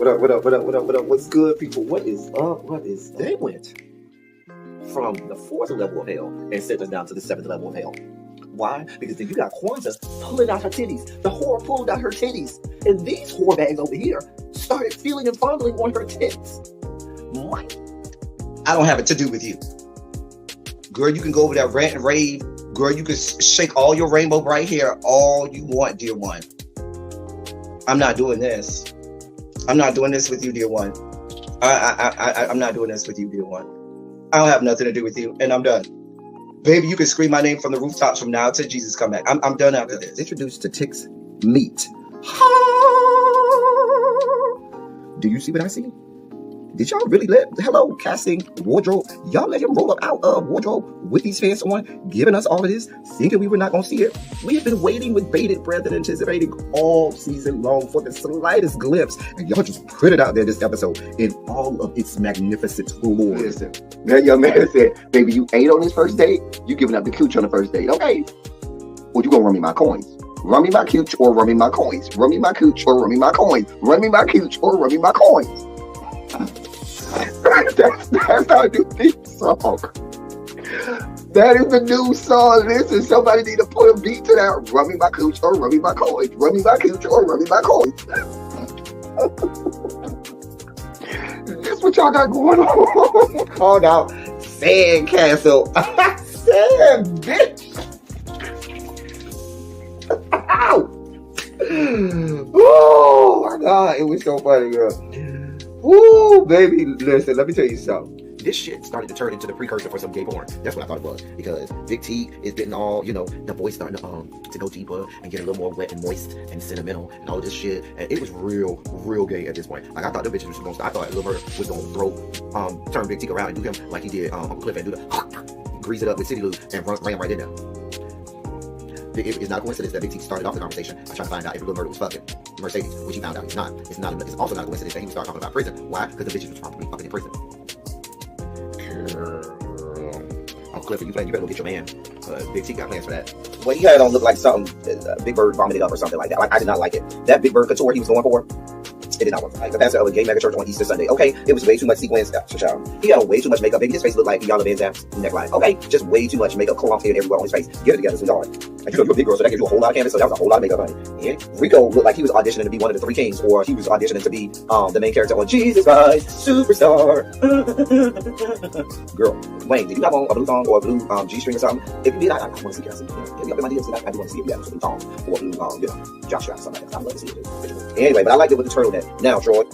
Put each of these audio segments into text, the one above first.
What's good, people? What is up? What is they went from the fourth level of hell and sent us down to the seventh level of hell. Why? Because then you got Kwanzaa pulling out her titties. The whore pulled out her titties. And these whore bags over here started feeling and fondling on her tits. What? I don't have it to do with you. Girl, you can go over there, rant and rave. Girl, you can shake all your rainbow bright hair all you want, dear one. I'm not doing this. I'm not doing this with you, dear one. I'm not doing this with you, dear one. I don't have nothing to do with you, and I'm done. Baby, you can scream my name from the rooftops from now till Jesus come back. I'm done after this. Introduced to Tick's meat. Do you see what I see? Did y'all really hello, casting, wardrobe, y'all let him roll up out of wardrobe with these fans on, giving us all of this, thinking we were not going to see it? We have been waiting with bated breath and anticipating all season long for the slightest glimpse, and y'all just put it out there this episode in all of its magnificent glory. Listen, that young man said, baby, you ate on this first date, you giving up the cooch on the first date, okay? Well, you gonna run me my coins. Run me my cooch or run me my coins. Run me my cooch or run me my coins. Run me my cooch or run me my coins. That's our new theme song. That is the new song. Listen, somebody need to put a beat to that. Run me my cooch or run me my coins. Run me my cooch or run me my coins. This what y'all got going on. Called out Sandcastle. Sand, bitch. Ow. Oh my God, it was so funny, girl. Woo, baby, listen, let me tell you something. This shit started to turn into the precursor for some gay porn. That's what I thought it was. Because Big T is getting all, the voice starting to go deeper and get a little more wet and moist and sentimental and all this shit. And it was real gay at this point. Like, I thought the bitches was going to start. I thought Lil Murder was going to turn Big T around and do him like he did Uncle Cliff and do the grease it up with City Lou and ran right in there. It's not a coincidence that Big T started off the conversation by trying to find out if Lil Murder was fucking Mercedes, which he found out he's not. It's also not a coincidence that he would start talking about prison. Why? Because the bitches was probably fucking in prison. Uncle Cliff, you better go get your man. Big T got plans for that. What he had on looked like something Big Bird vomited up or something like that. Like, I did not like it. That Big Bird couture he was going for, it did not work. Like the pastor of a gay mega church on Easter Sunday. Okay, it was way too much sequins. He had on way too much makeup. Baby, his face looked like Yalla Van Zam's neckline. Okay, just way too much makeup, clumped in everywhere on his face. Get it together, sweetheart. And you're a big girl, so that gives you a whole lot of canvas. So that was a whole lot of makeup, honey. Yeah. Rico looked like he was auditioning to be one of the three kings, or he was auditioning to be the main character on Jesus Christ Superstar. Girl, Wayne, did you have on a blue thong or a blue G-string or something? If you did, I want to see. Can I see? Get me up in my DMs. I do want to see if you have a blue thong or a blue, jock strap or something like that. I'd love to see it too. Anyway, but I liked it with the turtleneck. Now, Troy.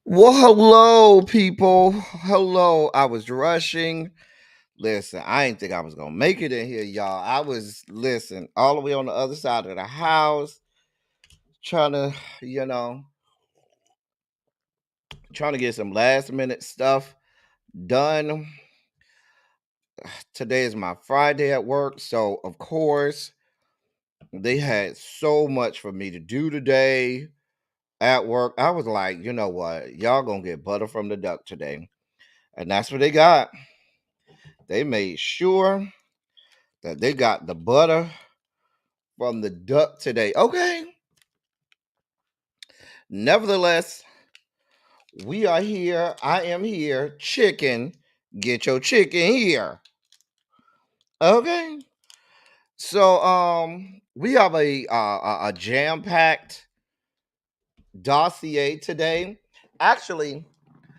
Well, hello, people. Hello. I was rushing. Listen, I didn't think I was going to make it in here, y'all. I was, all the way on the other side of the house, trying to get some last minute stuff done. Today is my Friday at work, so of course, they had so much for me to do today. At work, I was like, you know what? Y'all gonna get butter from the duck today. And that's what they got. They made sure that they got the butter from the duck today. Okay. Nevertheless, we are here. I am here. Chicken. Get your chicken here. Okay. So we have a jam-packed dossier today. Actually,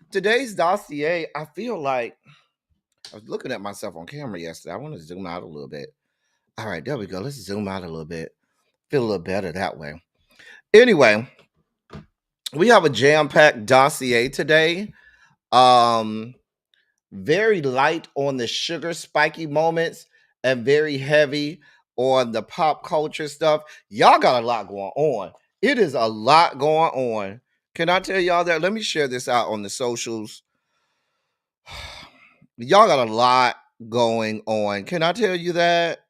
today's dossier, I feel like I was looking at myself on camera yesterday. I want to zoom out a little bit. All right, there we go. Let's zoom out a little bit. Feel a little better that way. Anyway, we have a jam-packed dossier today. Very light on the sugar spiky moments and very heavy on the pop culture stuff. Y'all got a lot going on. It is a lot going on. Can I tell y'all that? Let me share this out on the socials. Y'all got a lot going on. Can I tell you that?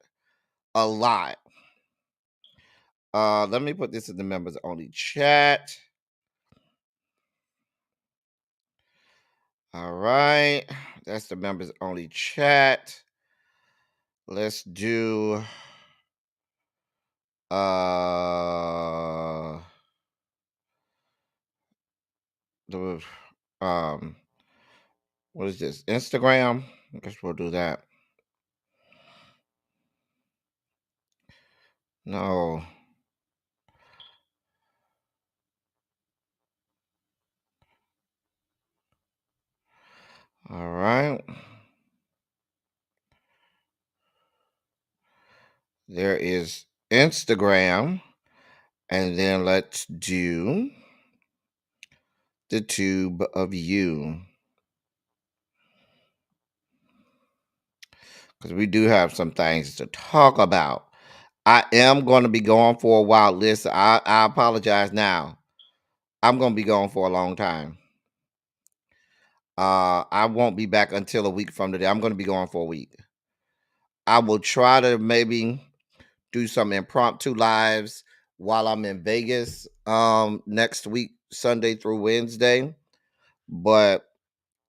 A lot. Let me put this in the members only chat. All right. That's the members only chat. Let's do Uh, the what is this? Instagram? I guess we'll do that. No. All right. There is Instagram. And then let's do the tube of you. Because we do have some things to talk about. I am going to be gone for a while. Listen, I apologize now. I'm going to be gone for a long time. I won't be back until a week from today. I'm going to be gone for a week. I will try to maybe do some impromptu lives while I'm in Vegas next week, Sunday through Wednesday. But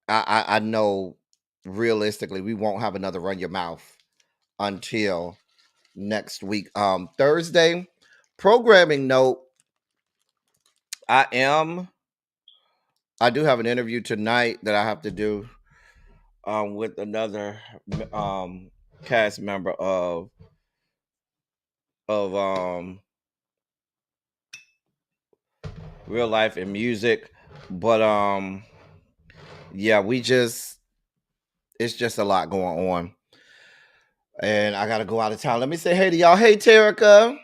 I know realistically we won't have another Run Your Mouth until next week. Thursday, programming note, I do have an interview tonight that I have to do with another cast member of Real Life and Music. But yeah, it's just a lot going on. And I gotta go out of town. Let me say hey to y'all. Hey, Terica.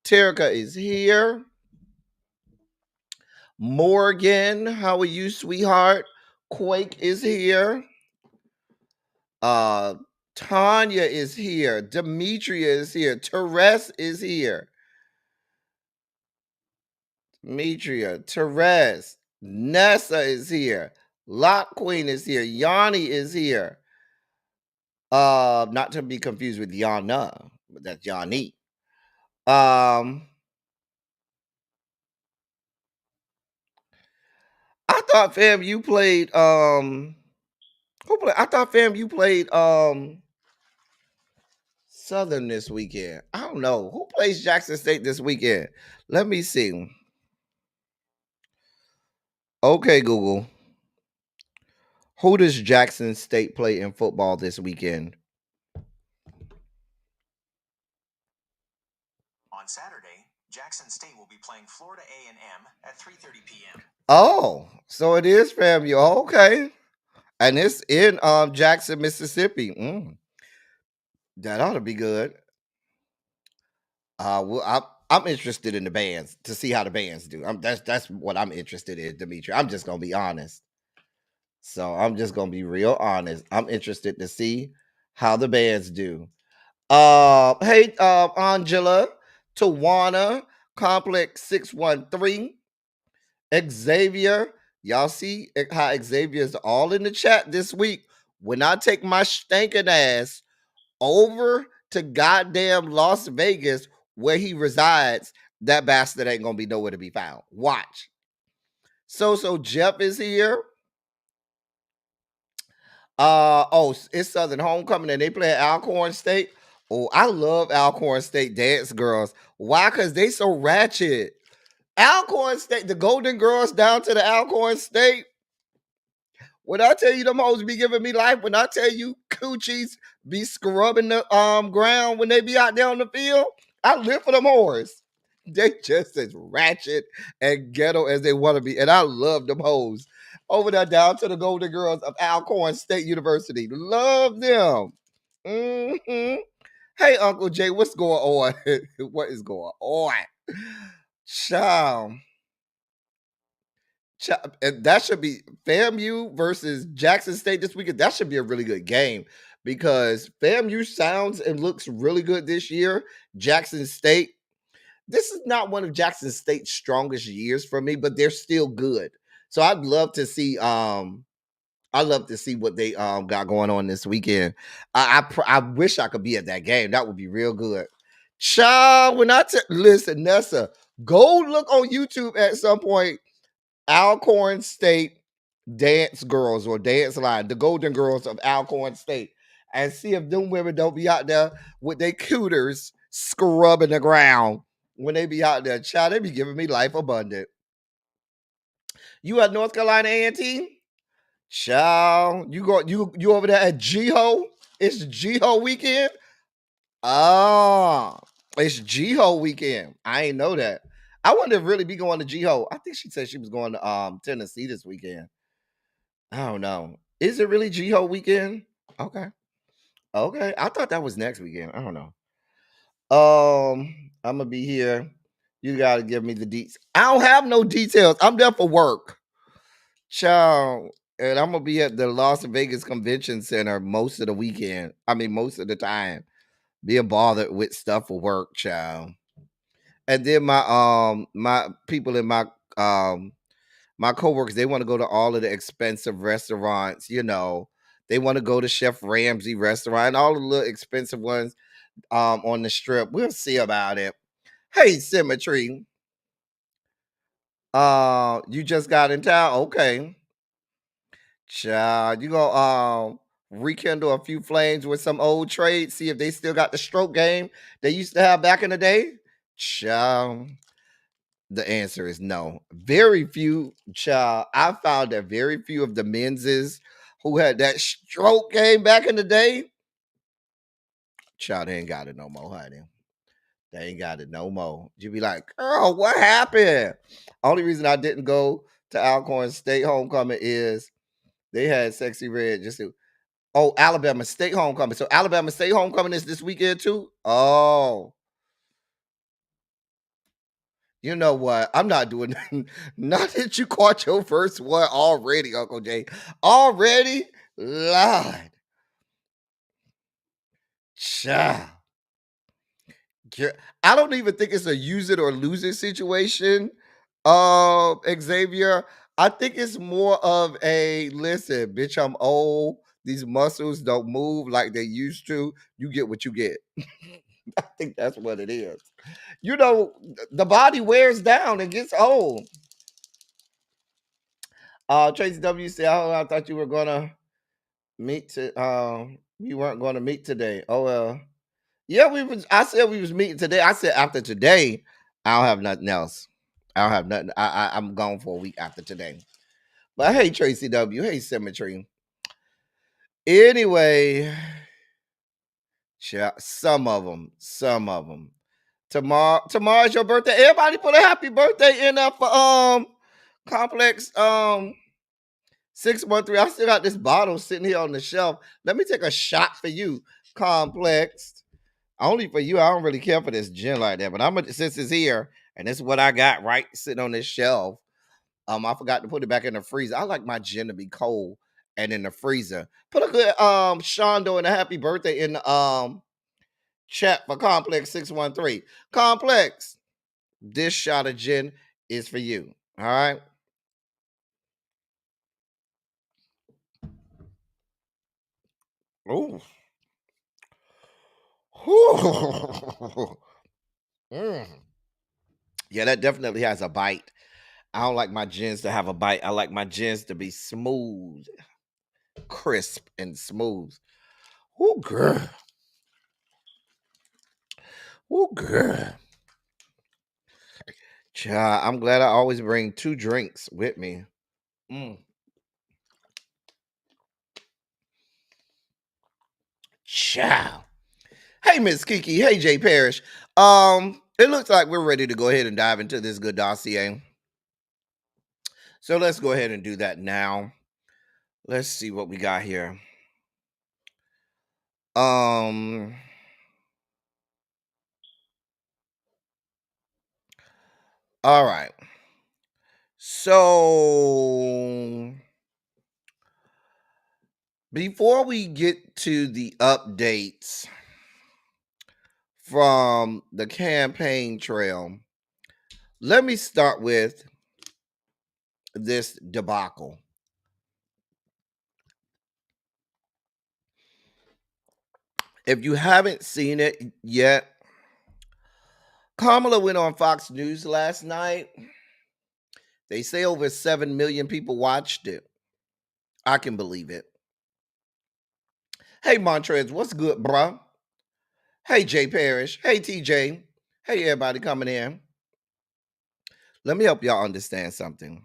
Terica is here. Morgan, how are you, sweetheart? Quake is here. Tanya is here. Demetria is here. Therese is here. Demetria, Therese, Nessa is here. Lock Queen is here. Yanni is here. Not to be confused with Yana, but that's Yanni. I thought fam you played I thought fam you played Southern this weekend. I don't know. Who plays Jackson State this weekend? Let me see. Okay, Google. Who does Jackson State play in football this weekend? On Saturday, Jackson State will be playing Florida A&M at 3:30 p.m. Oh, so it is FAMU. Okay. And it's in Jackson, Mississippi. That ought to be good. Well, I'm interested in the bands to see how the bands do. That's what I'm interested in, Dimitri. I'm just gonna be honest. So I'm just gonna be real honest. I'm interested to see how the bands do. Hey, Angela, Tawana, Complex 613, Xavier. Y'all see how Xavier is all in the chat this week. When I take my stinking ass over to goddamn Las Vegas where he resides, that bastard ain't gonna be nowhere to be found. Watch. So Jeff is here. It's Southern Homecoming and they play at Alcorn State. Oh, I love Alcorn State dance girls. Why? Because they so ratchet. Alcorn State, the Golden Girls down to the Alcorn State. When I tell you them hoes be giving me life, when I tell you coochies be scrubbing the ground when they be out there on the field, I live for them whores. They just as ratchet and ghetto as they want to be. And I love them hoes. Over there down to the Golden Girls of Alcorn State University. Love them. Mm-hmm. Hey, Uncle Jay, what's going on? What is going on? Child. And that should be FAMU versus Jackson State this weekend. That should be a really good game because FAMU sounds and looks really good this year. Jackson State, this is not one of Jackson State's strongest years for me, but they're still good. So I'd love to see what they got going on this weekend. I wish I could be at that game. That would be real good. Child, when listen, Nessa, go look on YouTube at some point. Alcorn State Dance Girls or Dance Line, the Golden Girls of Alcorn State, and see if them women don't be out there with their cooters scrubbing the ground when they be out there, child, they be giving me life abundant. You at North Carolina A&T? Child, you over there at G-Ho? It's G-Ho weekend? Oh, it's G-Ho weekend. I ain't know that. I wonder if really be going to G-Ho. I think she said she was going to Tennessee this weekend. I don't know. Is it really G-Ho weekend? Okay. Okay. I thought that was next weekend. I don't know. I'm gonna be here. You gotta give me the deets. I don't have no details. I'm there for work. Child. And I'm gonna be at the Las Vegas Convention Center most of the weekend. I mean, most of the time. Being bothered with stuff for work, child. And then my people in my coworkers, they want to go to all of the expensive restaurants, you know. They want to go to Chef Ramsay restaurant, all the little expensive ones on the strip. We'll see about it. Hey, Symmetry. You just got in town? Okay. Child, you gonna rekindle a few flames with some old trades, see if they still got the stroke game they used to have back in the day? Child, the answer is no. Very few, child. I found that very few of the menses who had that stroke game back in the day, child, they ain't got it no more, honey. They ain't got it no more. You be like, girl, what happened? Only reason I didn't go to Alcorn State homecoming is they had Sexy Red just to, oh, Alabama State homecoming. So Alabama State homecoming is this weekend too? Oh. You know what? I'm not doing not that you caught your first one already, Uncle Jay. Already? Lord. Child. I don't even think it's a use it or lose it situation, Xavier. I think it's more of a listen, bitch, I'm old. These muscles don't move like they used to. You get what you get. I think that's what it is. You know, the body wears down and gets old. Tracy W said, oh, I thought you were gonna meet to you weren't gonna meet today. Oh well. Yeah, I said we was meeting today. I said after today, I don't have nothing else. I don't have nothing. I'm gone for a week after today. But hey, Tracy W. Hey, Symmetry. Anyway, some of them. Tomorrow's your birthday. Everybody put a happy birthday in there for Complex 613. I still got this bottle sitting here on the shelf. Let me take a shot for you, Complex. Only for you. I don't really care for this gin like that, but since it's here and this is what I got right sitting on this shelf. I forgot to put it back in the freezer. I like my gin to be cold and in the freezer. Put a good Shondo and a happy birthday in the chat for Complex 613. Complex, this shot of gin is for you. All right. Oh. Yeah, that definitely has a bite. I don't like my gins to have a bite. I like my gins to be smooth, crisp, and smooth. Oh, girl. Oh, girl. Child, I'm glad I always bring 2 drinks with me. Child. Hey, Miss Kiki. Hey, Jay Parrish. It looks like we're ready to go ahead and dive into this good dossier. So let's go ahead and do that now. Let's see what we got here. All right. So before we get to the updates from the campaign trail, let me start with this debacle. If you haven't seen it yet, Kamala went on Fox News last night. They say over 7 million people watched it. I can believe it. Hey, Montrez, what's good, bruh? Hey, Jay Parrish. Hey, TJ. Hey, everybody coming in. Let me help y'all understand something.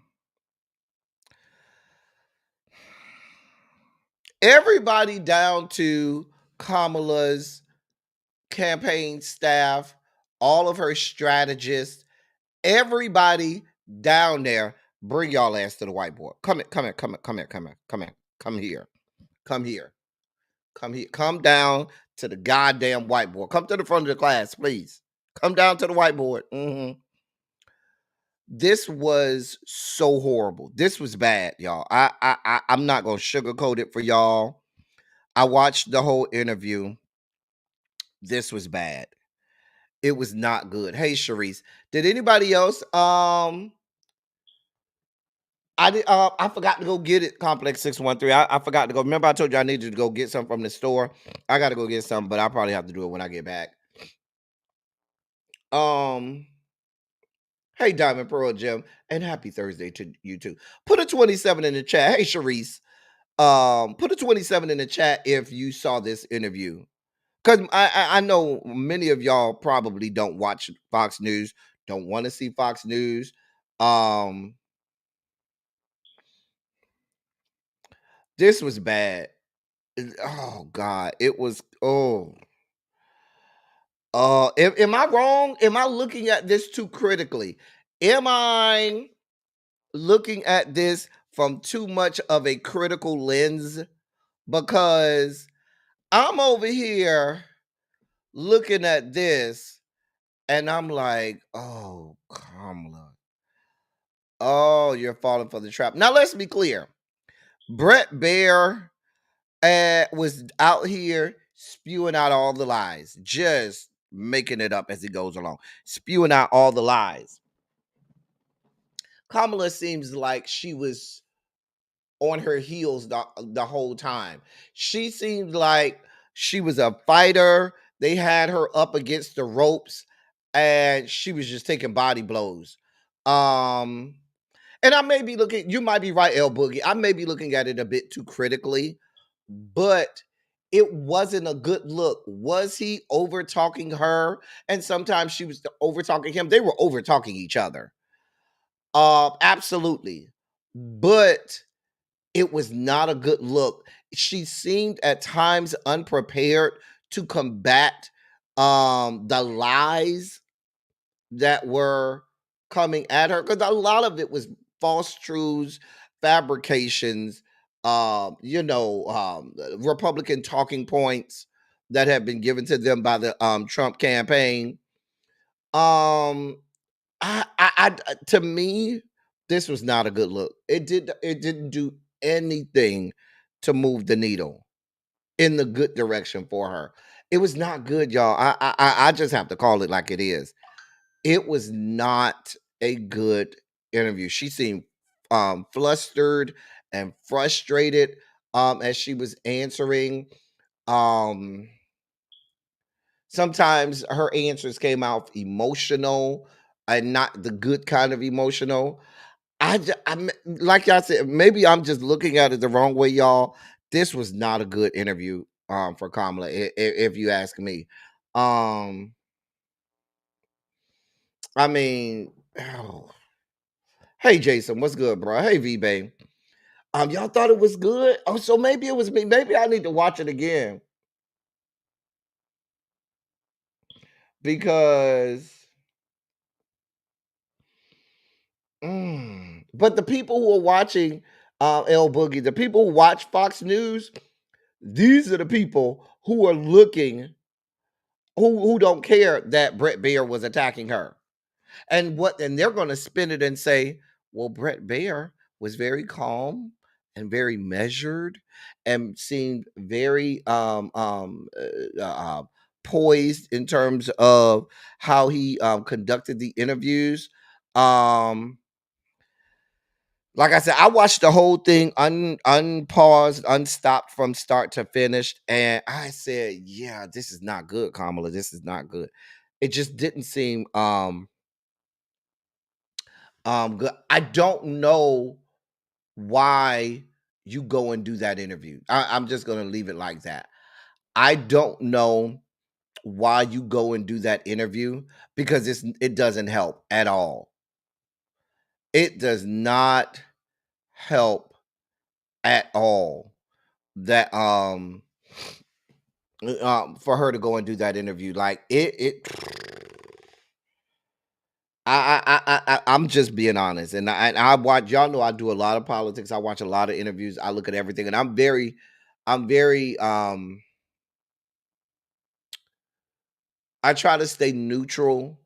Everybody down to Kamala's campaign staff, all of her strategists, everybody down there, bring y'all ass to the whiteboard. Come here, come here, come here, come here, come here, come here, come here, come here, come here, come down to the goddamn whiteboard. Come to the front of the class, please. Come down to the whiteboard. This was so horrible. This was bad, y'all. I'm not gonna sugarcoat it for y'all. I watched the whole interview. This was bad. It was not good. Hey, Sharice, did anybody else? I did. I forgot to go get it. Complex 613. I forgot to go. Remember, I told you I needed to go get some from the store. I got to go get some, but I'll probably have to do it when I get back. Hey, Diamond Pearl Jim, and happy Thursday to you too. Put a 27 in the chat. Hey, Sharice. Put a 27 in the chat if you saw this interview. Because I know many of y'all probably don't watch Fox News, don't want to see Fox News. This was bad. Oh God, it was. Am I wrong? Am I looking at this too critically? Am I looking at this from too much of a critical lens? Because I'm over here looking at this and I'm like, oh, Kamala. Oh, you're falling for the trap. Now, let's be clear. Brett Baier was out here spewing out all the lies, just making it up as he goes along, spewing out all the lies. Kamala seems like she was on her heels the whole time. She seemed like she was a fighter. They had her up against the ropes and she was just taking body blows. And I may be looking, you might be right, El Boogie. I may be looking at it a bit too critically, but it wasn't a good look. Was he over talking her? And sometimes she was over talking him. They were over talking each other. Absolutely. But it was not a good look. She seemed at times unprepared to combat the lies that were coming at her, because a lot of it was false truths, fabrications, Republican talking points that have been given to them by the Trump campaign. To me, this was not a good look. It didn't do anything to move the needle in the good direction for her. It was not good, y'all. I just have to call it like it is. It was not a good interview. She seemed flustered and frustrated as she was answering. Sometimes her answers came out emotional and not the good kind of emotional. I'm like y'all said, maybe I'm just looking at it the wrong way, y'all. This was not a good interview for Kamala, if you ask me. I mean, oh. Hey Jason, what's good, bro? Hey V Bay. Y'all thought it was good? Oh, so maybe it was me. Maybe I need to watch it again. Because but the people who are watching El Boogie, the people who watch Fox News, these are the people who are looking, who don't care that Brett Baier was attacking her. And they're gonna spin it and say, well, Brett Baier was very calm and very measured and seemed very poised in terms of how he conducted the interviews. Like I said, I watched the whole thing unpaused, unstopped from start to finish, and I said, "Yeah, this is not good, Kamala. This is not good." It just didn't seem good. I don't know why you go and do that interview. I'm just gonna leave it like that. I don't know why you go and do that interview, because it doesn't help at all. It does not help at all that for her to go and do that interview. Like I'm just being honest, and I watch. Y'all know I do a lot of politics. I watch a lot of interviews. I look at everything, and I'm very I try to stay neutral,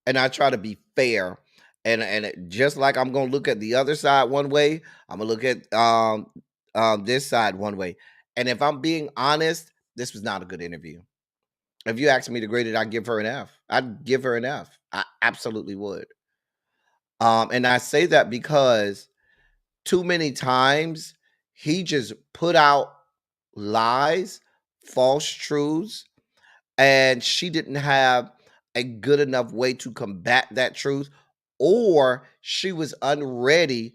and I try to be fair. Just like I'm gonna look at the other side one way, I'm gonna look at this side one way. And if I'm being honest, this was not a good interview. If you asked me to grade it, I'd give her an F. I'd give her an F. I absolutely would. And I say that because too many times he just put out lies, false truths, and she didn't have a good enough way to combat that truth, or she was unready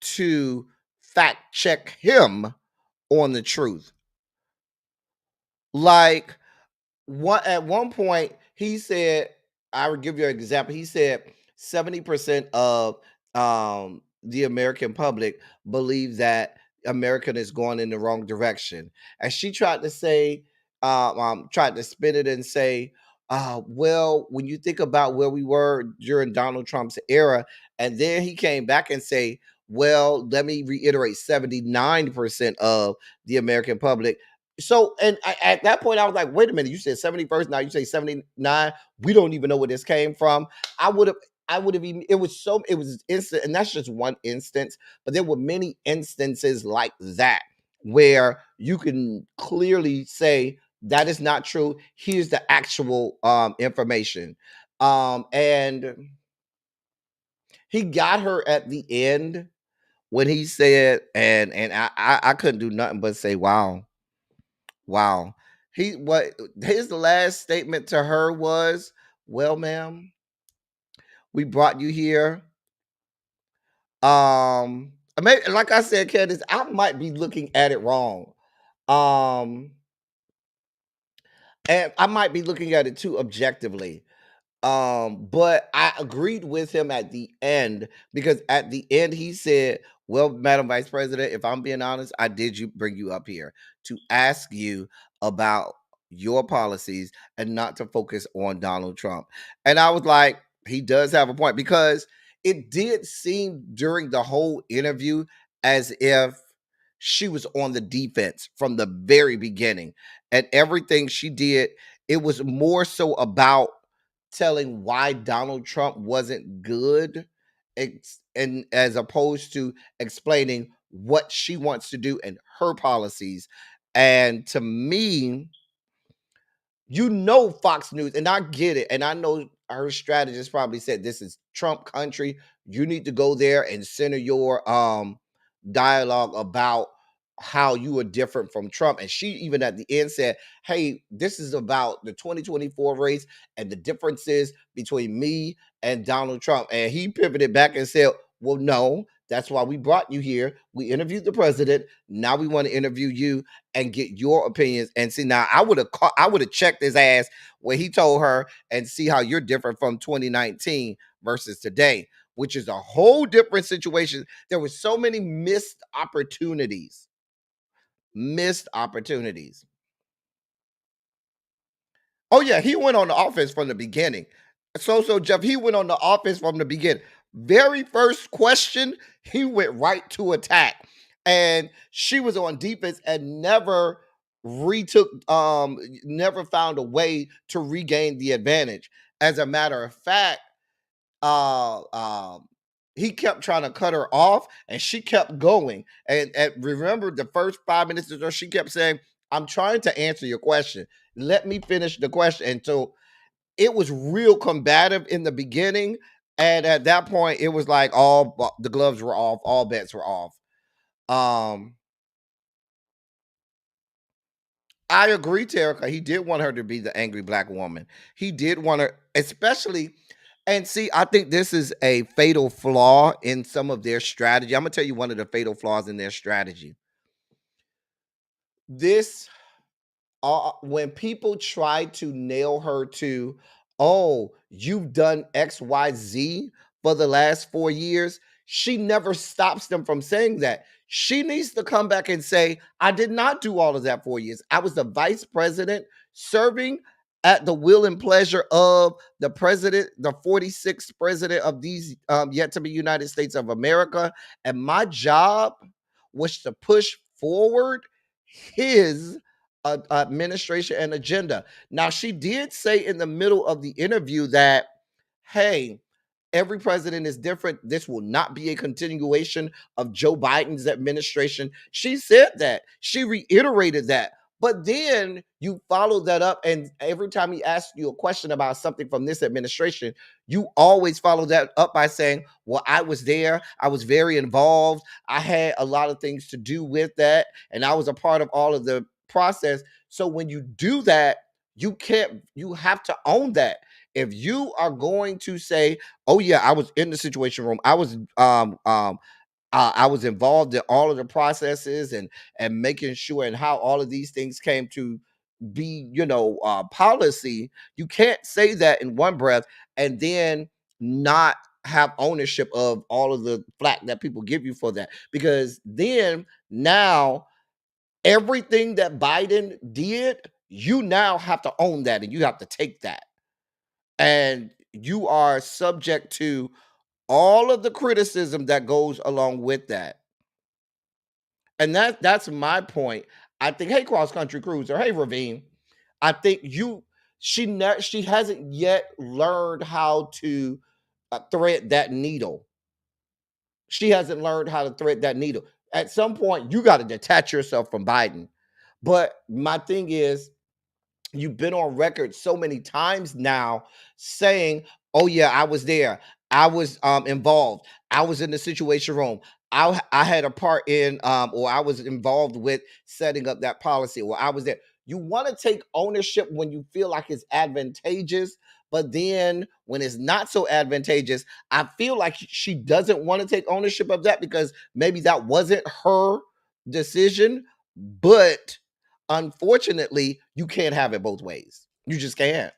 to fact check him on the truth. Like, at one point he said, I would give you an example. He said 70% of the American public believe that America is going in the wrong direction. And she tried to say, tried to spin it and say, well, when you think about where we were during Donald Trump's era, and then he came back and say, well, let me reiterate, 79% of the American public. So, and at that point, I was like, wait a minute, you said 71st, now you say 79. We don't even know where this came from. I would have even, it was instant, and that's just one instance, but there were many instances like that where you can clearly say that is not true. Here's the actual information. And he got her at the end when he said, and I couldn't do nothing but say, wow. What his last statement to her was, well, ma'am, we brought you here. Maybe, like I said, Candace, I might be looking at it wrong. And I might be looking at it too objectively. But I agreed with him at the end, because at the end he said, well, Madam Vice President, if I'm being honest, I did bring you up here to ask you about your policies and not to focus on Donald Trump. And I was like, he does have a point, because it did seem during the whole interview as if she was on the defense from the very beginning. And everything she did, it was more so about telling why Donald Trump wasn't good, and as opposed to explaining what she wants to do and her policies. And to me, Fox News, and I get it, and I know her strategist probably said, this is Trump country, you need to go there and center your dialogue about how you are different from Trump. And she even at the end said, hey, this is about the 2024 race and the differences between me and Donald Trump. And he pivoted back and said, well, no, that's why we brought you here. We interviewed the president. Now we want to interview you and get your opinions. And see, now I would have checked his ass when he told her, and see how you're different from 2019 versus today, which is a whole different situation. There were so many missed opportunities. Oh yeah, he went on the offense from the beginning. So Jeff, he went on the offense from the beginning. Very first question, he went right to attack. And she was on defense and never never found a way to regain the advantage. As a matter of fact, uh um he kept trying to cut her off, and she kept going. And remember, the first 5 minutes or so, she kept saying, I'm trying to answer your question. Let me finish the question. And so it was real combative in the beginning. And at that point, it was like all the gloves were off, all bets were off. I agree, Terica. He did want her to be the angry black woman. He did want her, especially. And see, I think this is a fatal flaw in some of their strategy. I'm going to tell you one of the fatal flaws in their strategy. This when people try to nail her to, oh, you've done XYZ for the last 4 years, she never stops them from saying that. She needs to come back and say, I did not do all of that 4 years. I was the vice president serving at the will and pleasure of the president, the 46th president of these yet to be United States of America. And my job was to push forward his administration and agenda. Now, she did say in the middle of the interview that, hey, every president is different. This will not be a continuation of Joe Biden's administration. She said that. She reiterated that. But then you follow that up, and every time he asks you a question about something from this administration, you always follow that up by saying, well, I was there. I was very involved. I had a lot of things to do with that, and I was a part of all of the process. So when you do that, you have to own that. If you are going to say, oh yeah, I was in the situation room, I was involved in all of the processes and making sure and how all of these things came to be, policy. You can't say that in one breath and then not have ownership of all of the flack that people give you for that, because then now everything that Biden did, you now have to own that and you have to take that, and you are subject to all of the criticism that goes along with that. And that's my point. I think, hey, cross country cruiser, hey, Ravine, I think she hasn't yet learned how to thread that needle. She hasn't learned how to thread that needle. At some point, you got to detach yourself from Biden. But my thing is, you've been on record so many times now saying, oh yeah, I was there, I was involved, I was in the situation room, I had a part in or I was involved with setting up that policy, or I was there. You want to take ownership when you feel like it's advantageous, but then when it's not so advantageous, I feel like she doesn't want to take ownership of that because maybe that wasn't her decision. But unfortunately, you can't have it both ways. You just can't.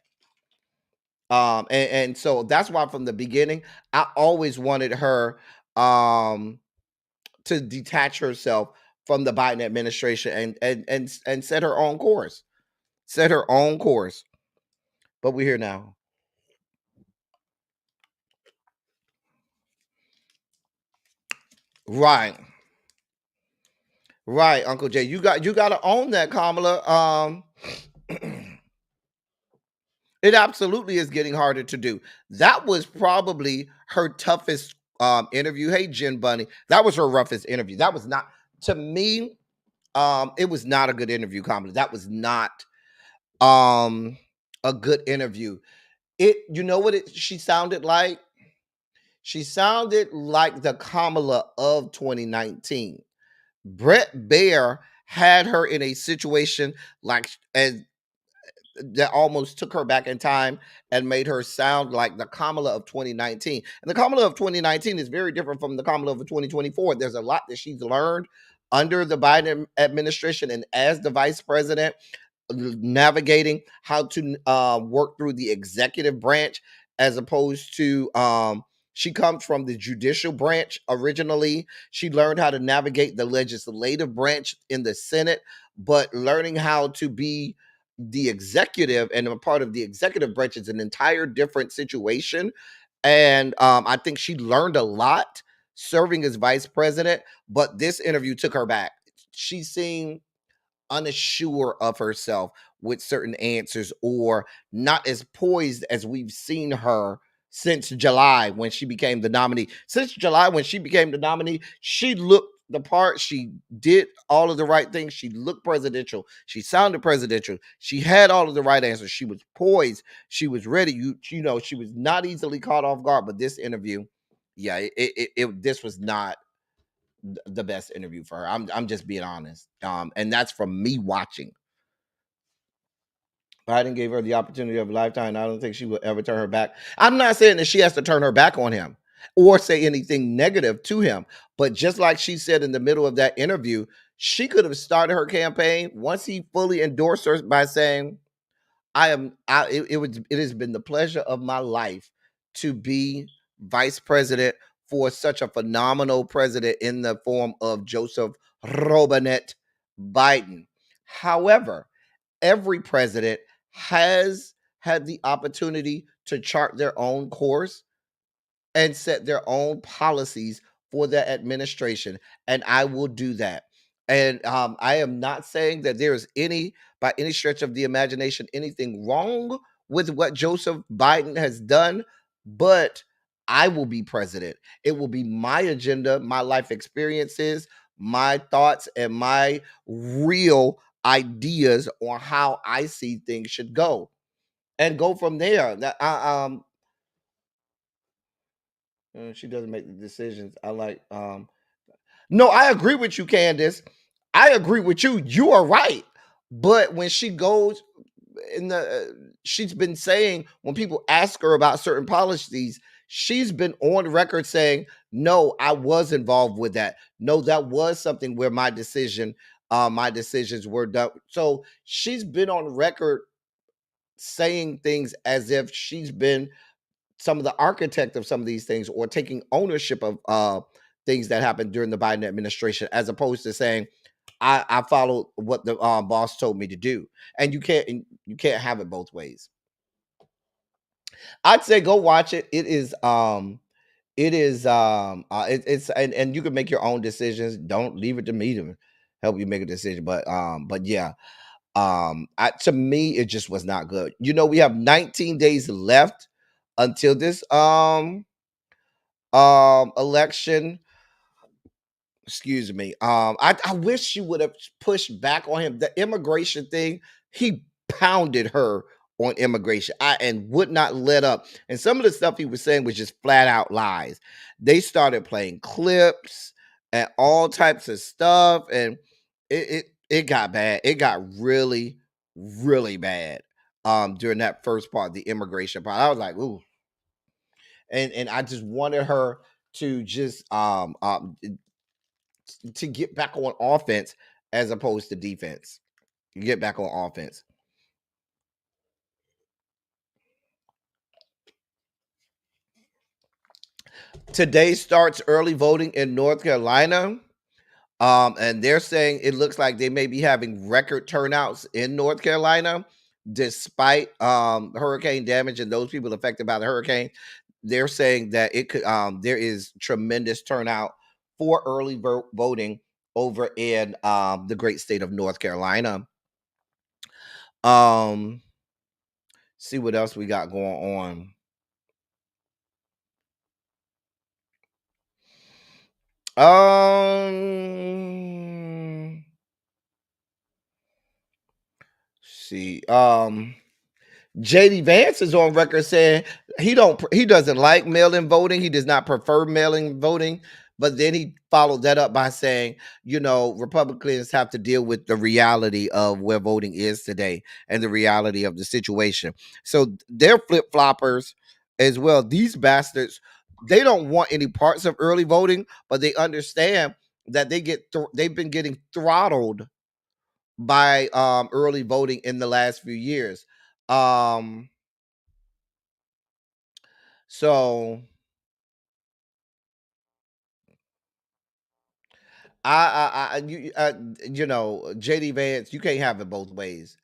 And so that's why from the beginning, I always wanted her to detach herself from the Biden administration and set her own course. Set her own course. But we're here now. Right. Right, Uncle Jay. You got to own that, Kamala. It absolutely is getting harder to do. That was probably her toughest interview. Hey, Jen Bunny. That was her roughest interview. That was not, to me, it was not a good interview, Kamala. That was not a good interview. You know what she sounded like? She sounded like the Kamala of 2019. Brett Baier had her in a situation like that almost took her back in time and made her sound like the Kamala of 2019. And the Kamala of 2019 is very different from the Kamala of 2024. There's a lot that she's learned under the Biden administration and as the vice president, navigating how to work through the executive branch as opposed to she comes from the judicial branch originally. She learned how to navigate the legislative branch in the Senate, but learning how to be the executive and a part of the executive branch is an entire different situation. And I think she learned a lot serving as vice president, but this interview took her back. She seemed unsure of herself with certain answers, or not as poised as we've seen her since July when she became the nominee. Since July when she became the nominee, she looked the part. She did all of the right things. She looked presidential. She sounded presidential. She had all of the right answers. She was poised. She was ready. You know, she was not easily caught off guard. But this interview, yeah, this was not the best interview for her. I'm just being honest. And that's from me watching. Biden gave her the opportunity of a lifetime. I don't think she will ever turn her back. I'm not saying that she has to turn her back on him or say anything negative to him, but just like she said in the middle of that interview, She could have started her campaign once he fully endorsed her by saying, it has been the pleasure of my life to be vice president for such a phenomenal president in the form of Joseph Robinette Biden. However, every president has had the opportunity to chart their own course and set their own policies for their administration. And I will do that. And I am not saying that there is any, by any stretch of the imagination, anything wrong with what Joseph Biden has done, but I will be president. It will be my agenda, my life experiences, my thoughts, and my real ideas on how I see things should go, and go from there. She doesn't make the decisions. I like No, I agree with you, Candace. I agree with you. You are right. But when she goes in she's been saying, when people ask her about certain policies, she's been on record saying, no, I was involved with that. No, that was something where my decisions were done. So she's been on record saying things as if she's been some of the architect of some of these things, or taking ownership of things that happened during the Biden administration, as opposed to saying, I followed what the boss told me to do. And you can't have it both ways. I'd say go watch it. It's and you can make your own decisions. Don't leave it to me to help you make a decision. But yeah, to me, it just was not good. We have 19 days left until this election. Excuse me. I wish she would have pushed back on him. The immigration thing, he pounded her on immigration, and would not let up. And some of the stuff he was saying was just flat out lies. They started playing clips and all types of stuff, and it got bad. It got really, really bad during that first part, the immigration part. I was like, ooh. And I just wanted her to just to get back on offense as opposed to defense. Get back on offense. Today starts early voting in North Carolina. And they're saying it looks like they may be having record turnouts in North Carolina, despite hurricane damage and those people affected by the hurricane. They're saying that it could there is tremendous turnout for early voting over in the great state of North Carolina. See what else we got going on. See, JD Vance is on record saying he doesn't like mail-in voting. He does not prefer mail-in voting. But then he followed that up by saying, Republicans have to deal with the reality of where voting is today and the reality of the situation. So they're flip-floppers as well. These bastards, they don't want any parts of early voting, but they understand that they've been getting throttled by early voting in the last few years. So JD Vance, you can't have it both ways.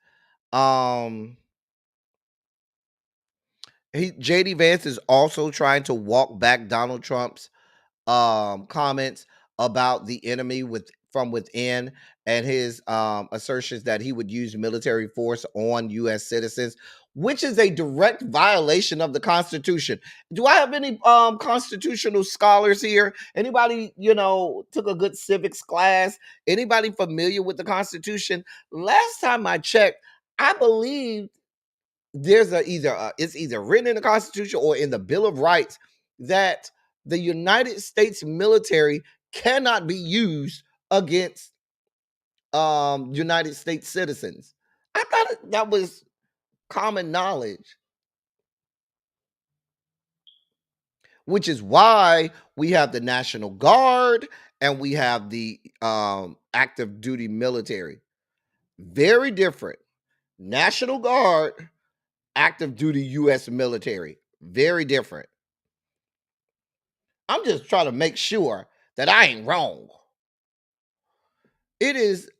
JD Vance is also trying to walk back Donald Trump's comments about the enemy from within, and his assertions that he would use military force on U.S. citizens, which is a direct violation of the Constitution. Do I have any constitutional scholars here? Anybody, took a good civics class? Anybody familiar with the Constitution? Last time I checked, I believe there's it's either written in the Constitution or in the Bill of Rights that the United States military cannot be used against United States citizens. I thought that was common knowledge, which is why we have the National Guard and we have the active duty military. Very different. National Guard, active duty U.S. military. Very different. I'm just trying to make sure that I ain't wrong. It is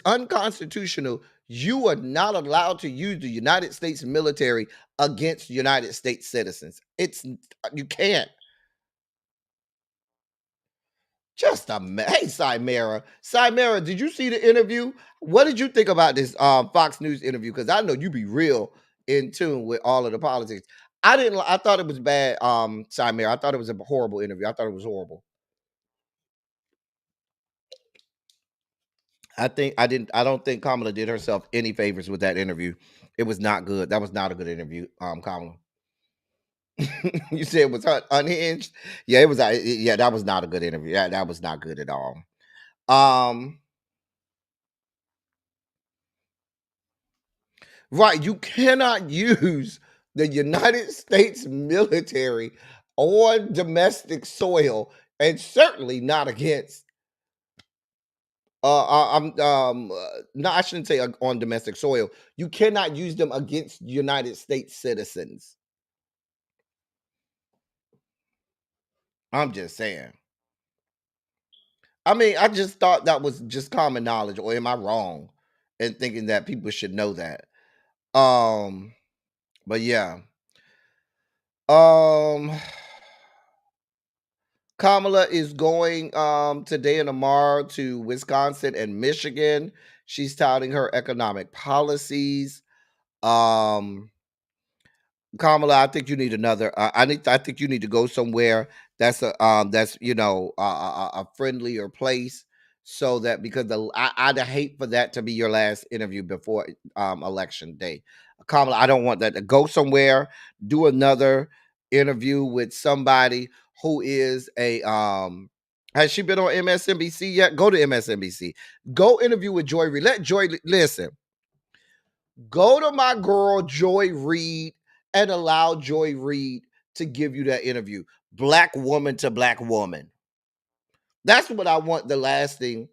unconstitutional. You are not allowed to use the United States military against United States citizens. You can't. Just hey, Cymera, did you see the interview? What did you think about this Fox News interview? Because I know you be real in tune with all of the politics. I didn't. I thought it was bad, Cymera. I thought it was a horrible interview. I thought it was horrible. I don't think Kamala did herself any favors with that interview. It was not good. That was not a good interview, Kamala. You said it was unhinged. Yeah, it was. Yeah, that was not a good interview. Yeah, that was not good at all. Right, you cannot use the United States military on domestic soil, and certainly not against. I'm no, I shouldn't say on domestic soil. You cannot use them against United States citizens. I'm just saying. I mean, I just thought that was just common knowledge, or am I wrong in thinking that people should know that? But yeah. Kamala is going today and tomorrow to Wisconsin and Michigan. She's touting her economic policies. Kamala, I think you need another. I think you need to go somewhere that's a friendlier place, so that because I'd hate for that to be your last interview before election day. Kamala, I don't want that to go somewhere. Do another interview with somebody who is a Has she been on MSNBC yet? Go to MSNBC. Go interview with Joy Reid. Let Joy listen. Go to my girl Joy Reid and allow Joy Reid to give you that interview. Black woman to black woman. That's what I want the last thing,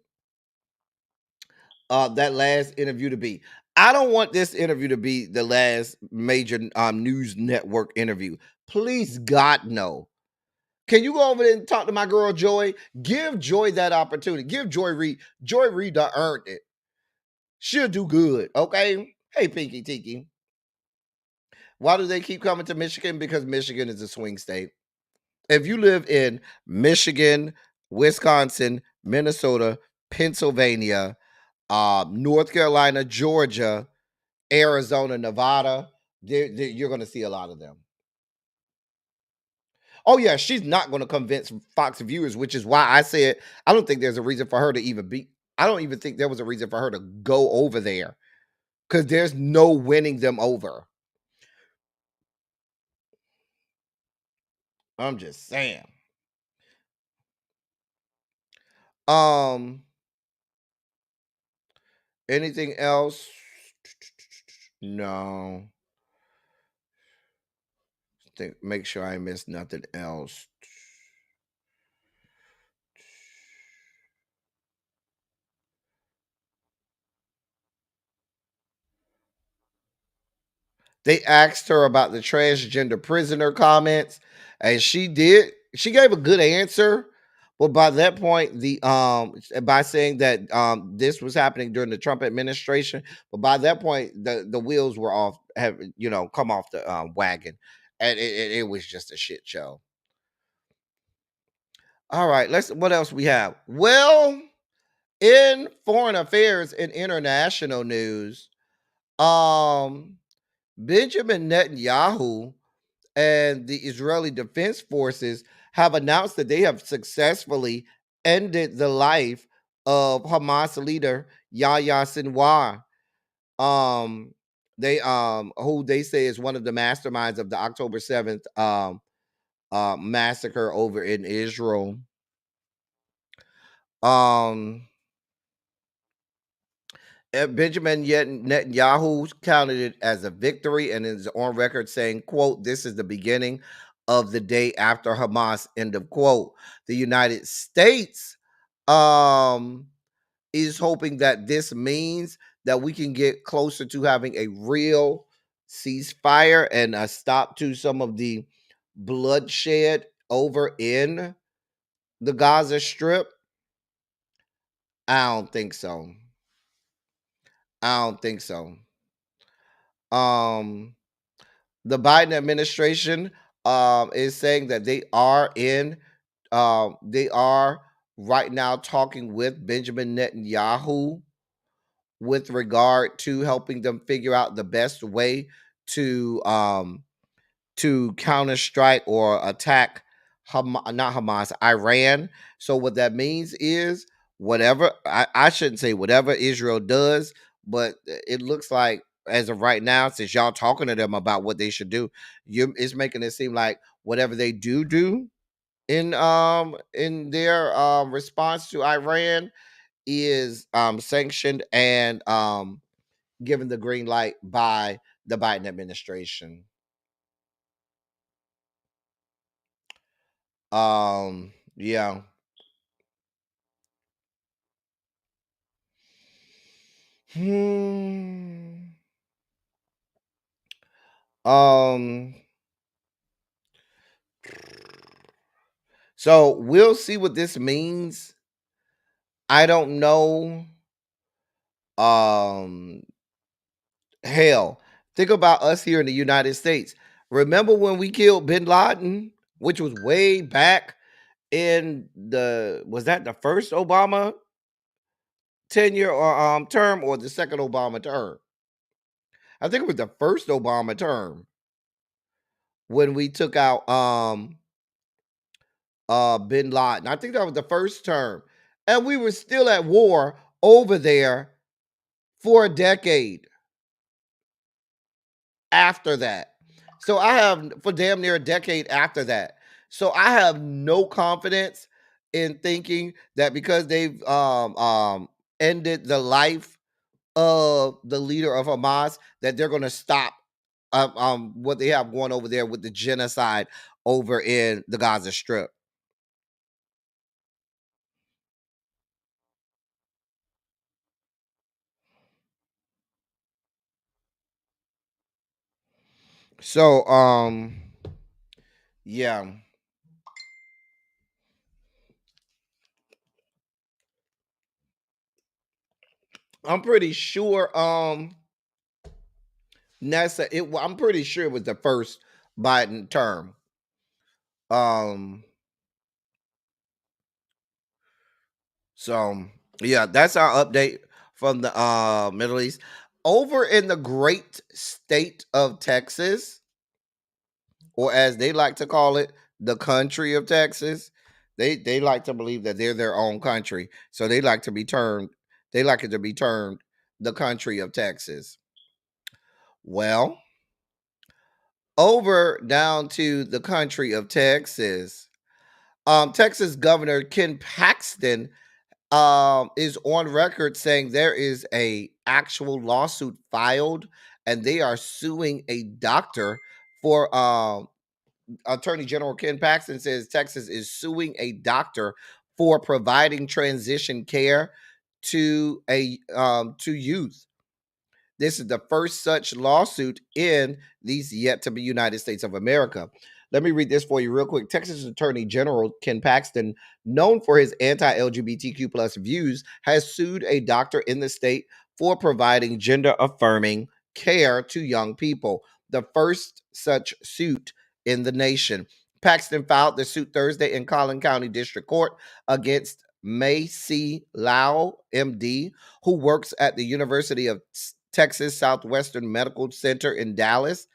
that last interview to be. I don't want this interview to be the last major news network interview. Please, God, no. Can you go over there and talk to my girl Joy? Give Joy that opportunity. Give Joy Reid. Joy Reid done earned it. She'll do good, okay? Hey, Pinky Tiki. Why do they keep coming to Michigan? Because Michigan is a swing state. If you live in Michigan, Wisconsin, Minnesota, Pennsylvania, North Carolina, Georgia, Arizona, Nevada, you're going to see a lot of them. Oh, yeah, she's not going to convince Fox viewers, which is why I said I don't think there's a reason for her to even be. I don't even think there was a reason for her to go over there, because there's no winning them over. I'm just saying. Anything else? No. Make sure I miss nothing else. They asked her about the transgender prisoner comments, and she gave a good answer. But by that point, by saying that this was happening during the Trump administration, but by that point the wheels were off, come off the wagon, and it was just a shit show. All right, what else we have? Well, in foreign affairs and international news, Benjamin Netanyahu and the Israeli Defense Forces have announced that they have successfully ended the life of Hamas leader Yahya Sinwar. They who they say is one of the masterminds of the October 7th massacre over in Israel. Benjamin Netanyahu counted it as a victory and is on record saying, quote, "This is the beginning of the day after Hamas," end of quote. The United States is hoping that this means that we can get closer to having a real ceasefire and a stop to some of the bloodshed over in the Gaza Strip. I don't think so. I don't think so. Um, the Biden administration is saying that they are right now talking with Benjamin Netanyahu with regard to helping them figure out the best way to counter strike or attack not Hamas, Iran. So what that means is whatever I shouldn't say whatever Israel does, but it looks like as of right now, since y'all talking to them about what they should do, it's making it seem like whatever they do in their response to Iran is sanctioned and given the green light by the Biden administration. Yeah. Hmm. Um. So we'll see what this means. I don't know. Um. Hell, think about us here in the United States. Remember when we killed Bin Laden, which was way back in was that the first Obama tenure or term or the second Obama term? I think it was the first Obama term when we took out Bin Laden. I think that was the first term. And we were still at war over there for a decade after that. So I have for damn near a decade after that. So I have no confidence in thinking that because they've ended the life of the leader of Hamas that they're going to stop what they have going over there with the genocide over in the Gaza Strip. So yeah. I'm pretty sure I'm pretty sure it was the first Biden term. Um so yeah, that's our update from the Middle East. Over in the great state of Texas, or as they like to call it, the country of Texas. They like to believe that they're their own country. So they like it to be termed the country of Texas. Well, over down to the country of Texas. Texas Governor Ken Paxton is on record saying there is a actual lawsuit filed, and they are suing a doctor for Attorney General Ken Paxton says Texas is suing a doctor for providing transition care to youth. This is the first such lawsuit in these yet to be United States of America. Let me read this for you real quick. Texas Attorney General Ken Paxton, known for his anti-LGBTQ plus views, has sued a doctor in the state for providing gender-affirming care to young people, the first such suit in the nation. Paxton filed the suit Thursday in Collin County District Court against May C. Lau, MD, who works at the University of Texas Southwestern Medical Center in Dallas.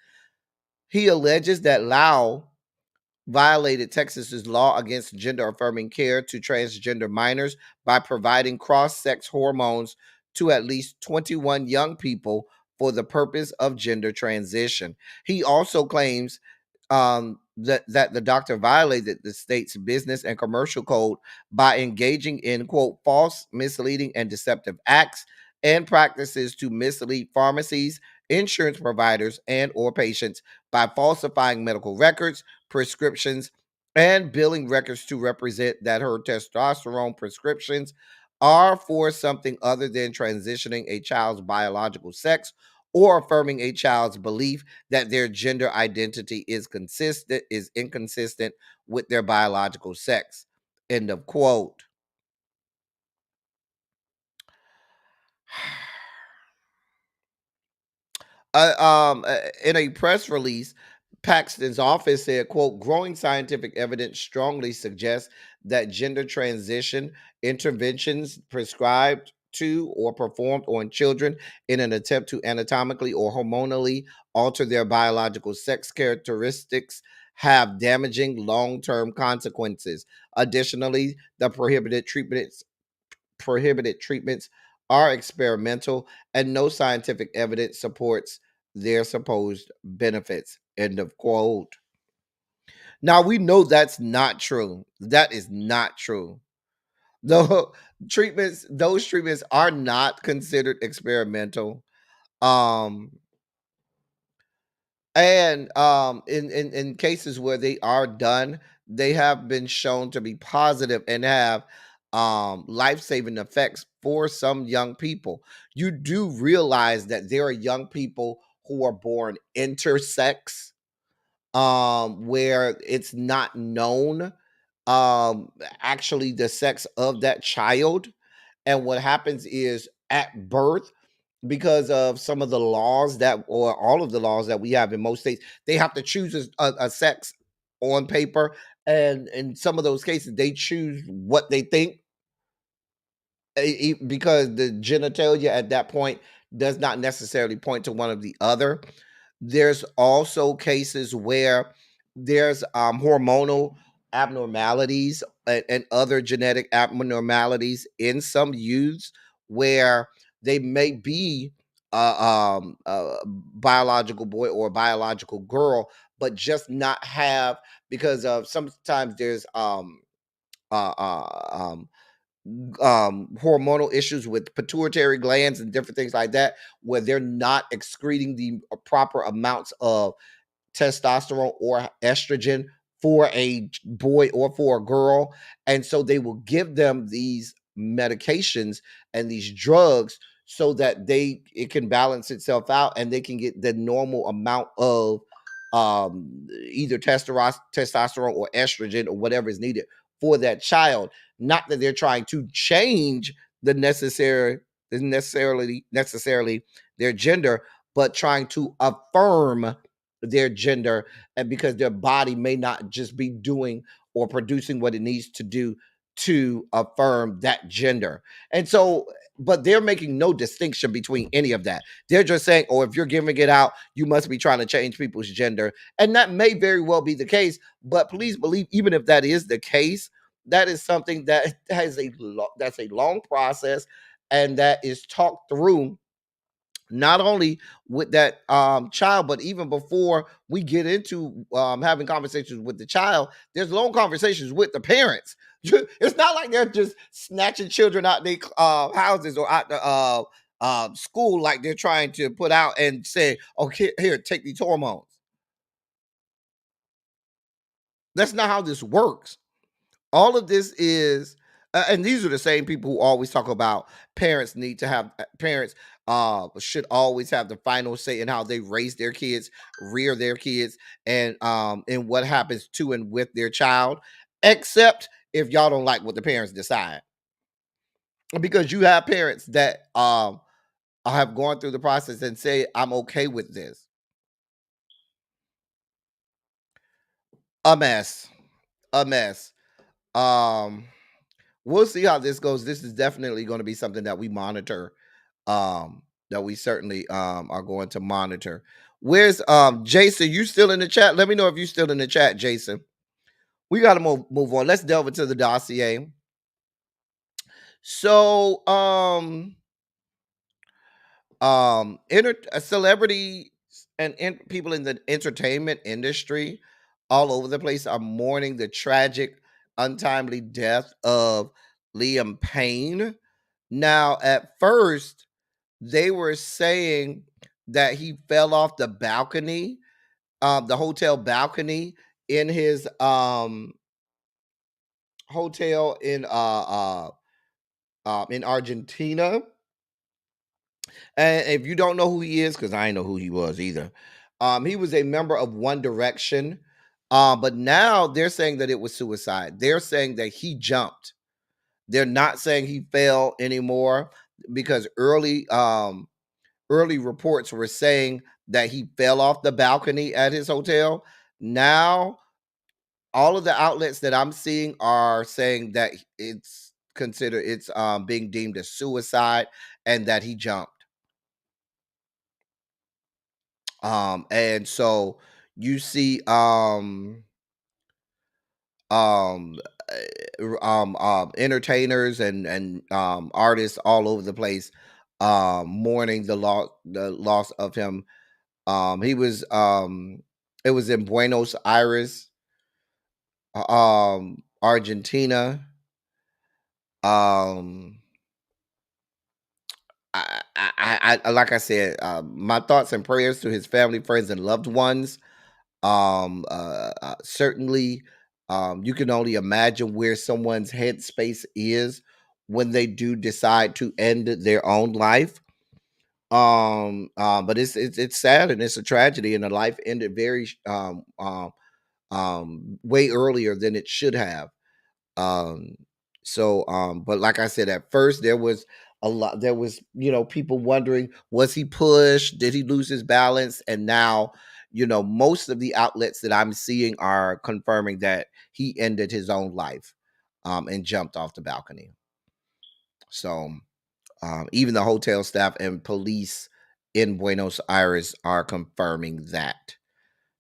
He alleges that Lau violated Texas's law against gender affirming care to transgender minors by providing cross sex hormones to at least 21 young people for the purpose of gender transition. He also claims that the doctor violated the state's business and commercial code by engaging in, quote, false, misleading, and deceptive acts and practices to mislead pharmacies, insurance providers, and or patients by falsifying medical records, prescriptions, and billing records to represent that her testosterone prescriptions are for something other than transitioning a child's biological sex or affirming a child's belief that their gender identity is inconsistent with their biological sex. End of quote. In a press release, Paxton's office said, quote, growing scientific evidence strongly suggests that gender transition interventions prescribed to or performed on children in an attempt to anatomically or hormonally alter their biological sex characteristics have damaging long-term consequences. Additionally, the prohibited treatments are experimental and no scientific evidence supports their supposed benefits. End of quote. Now we know that's not true. That is not true. The those treatments are not considered experimental. Um, and in cases where they are done, they have been shown to be positive and have life-saving effects for some young people. You do realize that there are young people who are born intersex, where it's not known actually the sex of that child. And what happens is at birth, because of some of the laws that, or all of the laws that we have in most states, they have to choose a sex on paper. And in some of those cases, they choose what they think, because the genitalia at that point does not necessarily point to one of the other. There's also cases where there's hormonal abnormalities and other genetic abnormalities in some youths where they may be a biological boy or a biological girl, but just not have, because of sometimes there's uh, uh, um, hormonal issues with pituitary glands and different things like that, where they're not excreting the proper amounts of testosterone or estrogen for a boy or for a girl. And so they will give them these medications and these drugs so that it can balance itself out and they can get the normal amount of either testosterone or estrogen or whatever is needed for that child. Not that they're trying to change the necessarily their gender, but trying to affirm their gender, and because their body may not just be doing or producing what it needs to do to affirm that gender. And so, but they're making no distinction between any of that. They're just saying, oh, if you're giving it out, you must be trying to change people's gender. And that may very well be the case, but please believe, even if that is the case, that is something that that's a long process, and that is talked through not only with that child, but even before we get into having conversations with the child, there's long conversations with the parents. It's not like they're just snatching children out their houses or out the school, like they're trying to put out and say, okay, here, take these hormones. That's not how this works. All of this is, and these are the same people who always talk about parents should always have the final say in how they raise their kids, rear their kids, and what happens to and with their child, except if y'all don't like what the parents decide. Because you have parents that have gone through the process and say, I'm okay with this. A mess. A mess. Um we'll see how this goes. This is definitely going to be something that we monitor. That we certainly are going to monitor. Where's Jason? You still in the chat? Let me know if you still in the chat, Jason. We got to move on. Let's delve into the dossier. So celebrities and people in the entertainment industry all over the place are mourning the tragic, untimely death of Liam Payne. Now, at first, they were saying that he fell off the balcony, the hotel balcony in his hotel in in Argentina. And if you don't know who he is, because I didn't know who he was either, he was a member of One Direction. But now they're saying that it was suicide. They're saying that he jumped. They're not saying he fell anymore because early reports were saying that he fell off the balcony at his hotel. Now, all of the outlets that I'm seeing are saying that it's being deemed as suicide and that he jumped. And so you see um entertainers and artists all over the place mourning the loss of him. He was it was in Buenos Aires, Argentina. um like I said, my thoughts and prayers to his family, friends, and loved ones. Certainly, you can only imagine where someone's headspace is when they do decide to end their own life. But it's sad and it's a tragedy, and the life ended very way earlier than it should have. Um, but like I said, at first there was, people wondering, was he pushed? Did he lose his balance? And now, most of the outlets that I'm seeing are confirming that he ended his own life, and jumped off the balcony. So, even the hotel staff and police in Buenos Aires are confirming that.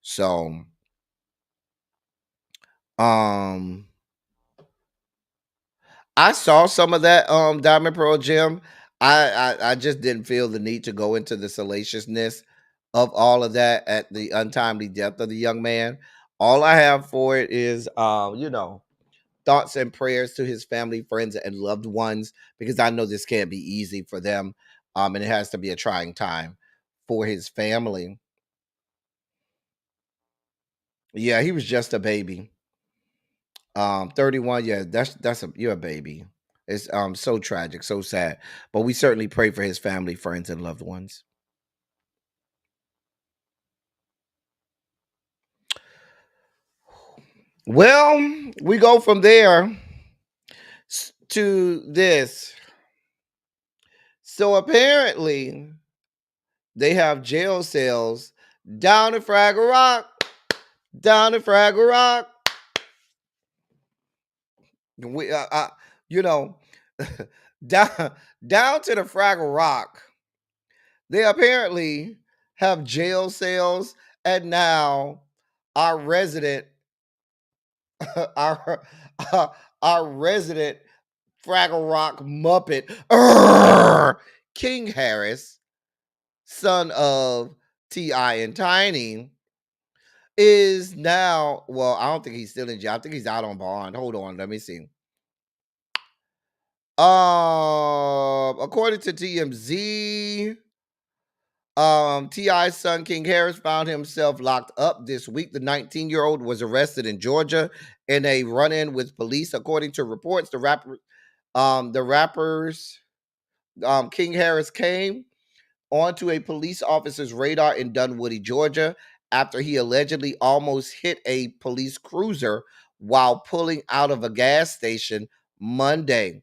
So, um, I saw some of that Diamond Pearl Gym. I just didn't feel the need to go into the salaciousness of all of that at the untimely death of the young man. All I have for it is thoughts and prayers to his family, friends, and loved ones, because I know this can't be easy for them. And it has to be a trying time for his family. Yeah, he was just a baby. 31, yeah, you're a baby. It's so tragic, so sad. But we certainly pray for his family, friends, and loved ones. Well, we go from there to this. So apparently they have jail cells down in Fraggle Rock, down in Fraggle Rock. We you know down down to the Fraggle Rock. They apparently have jail cells, and now our resident, our our resident Fraggle Rock Muppet, King Harris, son of T.I. and Tiny, is now. Well, I don't think he's still in jail. I think he's out on bond. Hold on, let me see. According to TMZ, T.I.'s son King Harris found himself locked up this week. The 19-year-old was arrested in Georgia in a run-in with police. According to reports, the rappers King Harris came onto a police officer's radar in Dunwoody, Georgia, after he allegedly almost hit a police cruiser while pulling out of a gas station Monday.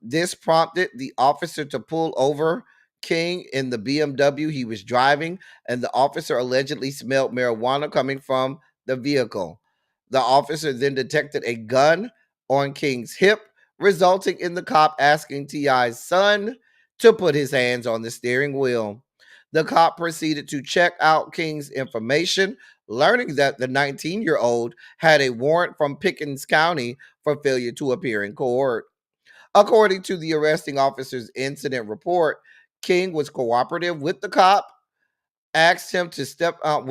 This prompted the officer to pull over King in the BMW he was driving, and the officer allegedly smelled marijuana coming from the vehicle. The officer then detected a gun on King's hip, resulting in the cop asking T.I.'s son to put his hands on the steering wheel. The cop proceeded to check out King's information, learning that the 19-year-old had a warrant from Pickens County for failure to appear in court. According to the arresting officer's incident report, King was cooperative with the cop, asked him to step out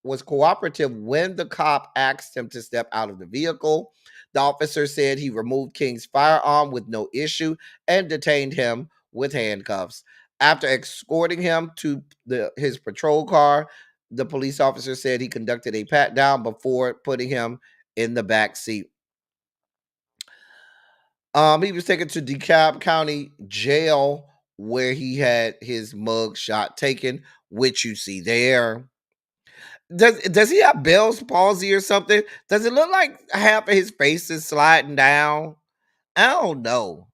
was cooperative when the cop asked him to step out of the vehicle. The officer said he removed King's firearm with no issue and detained him with handcuffs. After escorting him to his patrol car, the police officer said he conducted a pat down before putting him in the back seat. He was taken to DeKalb County Jail where he had his mug shot taken, which you see there. Does he have Bell's palsy or something? Does it look like half of his face is sliding down? I don't know.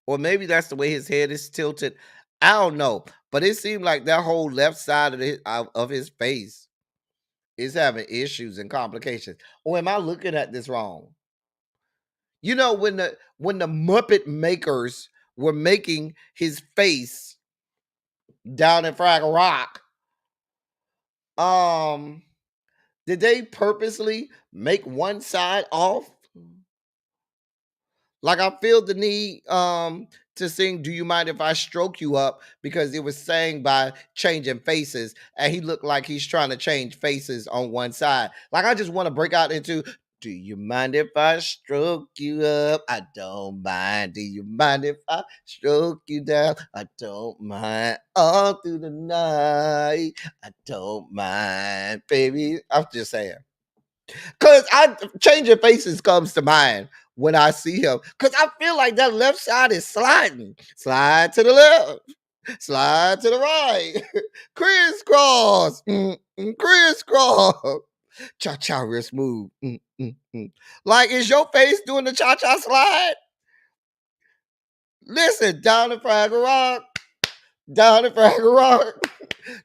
Or maybe that's the way his head is tilted. I don't know. But it seemed like that whole left side of his face is having issues and complications. Or am I looking at this wrong? You know, when the Muppet makers were making his face down in Fraggle Rock, did they purposely make one side off? Like I feel the need to sing "Do You Mind If I Stroke You Up" because it was sang by changing faces, and he looked like he's trying to change faces on one side. Like I just want to break out into "Do you mind if I stroke you up? I don't mind. Do you mind if I stroke you down? I don't mind. All through the night, I don't mind, baby." I'm just saying. Cause changing faces comes to mind when I see him. Cause I feel like that left side is sliding. Slide to the left, slide to the right, crisscross, crisscross. Cha cha real smooth. Like, is your face doing the cha cha slide? Listen, down the Fraggle Rock, down the Fraggle Rock.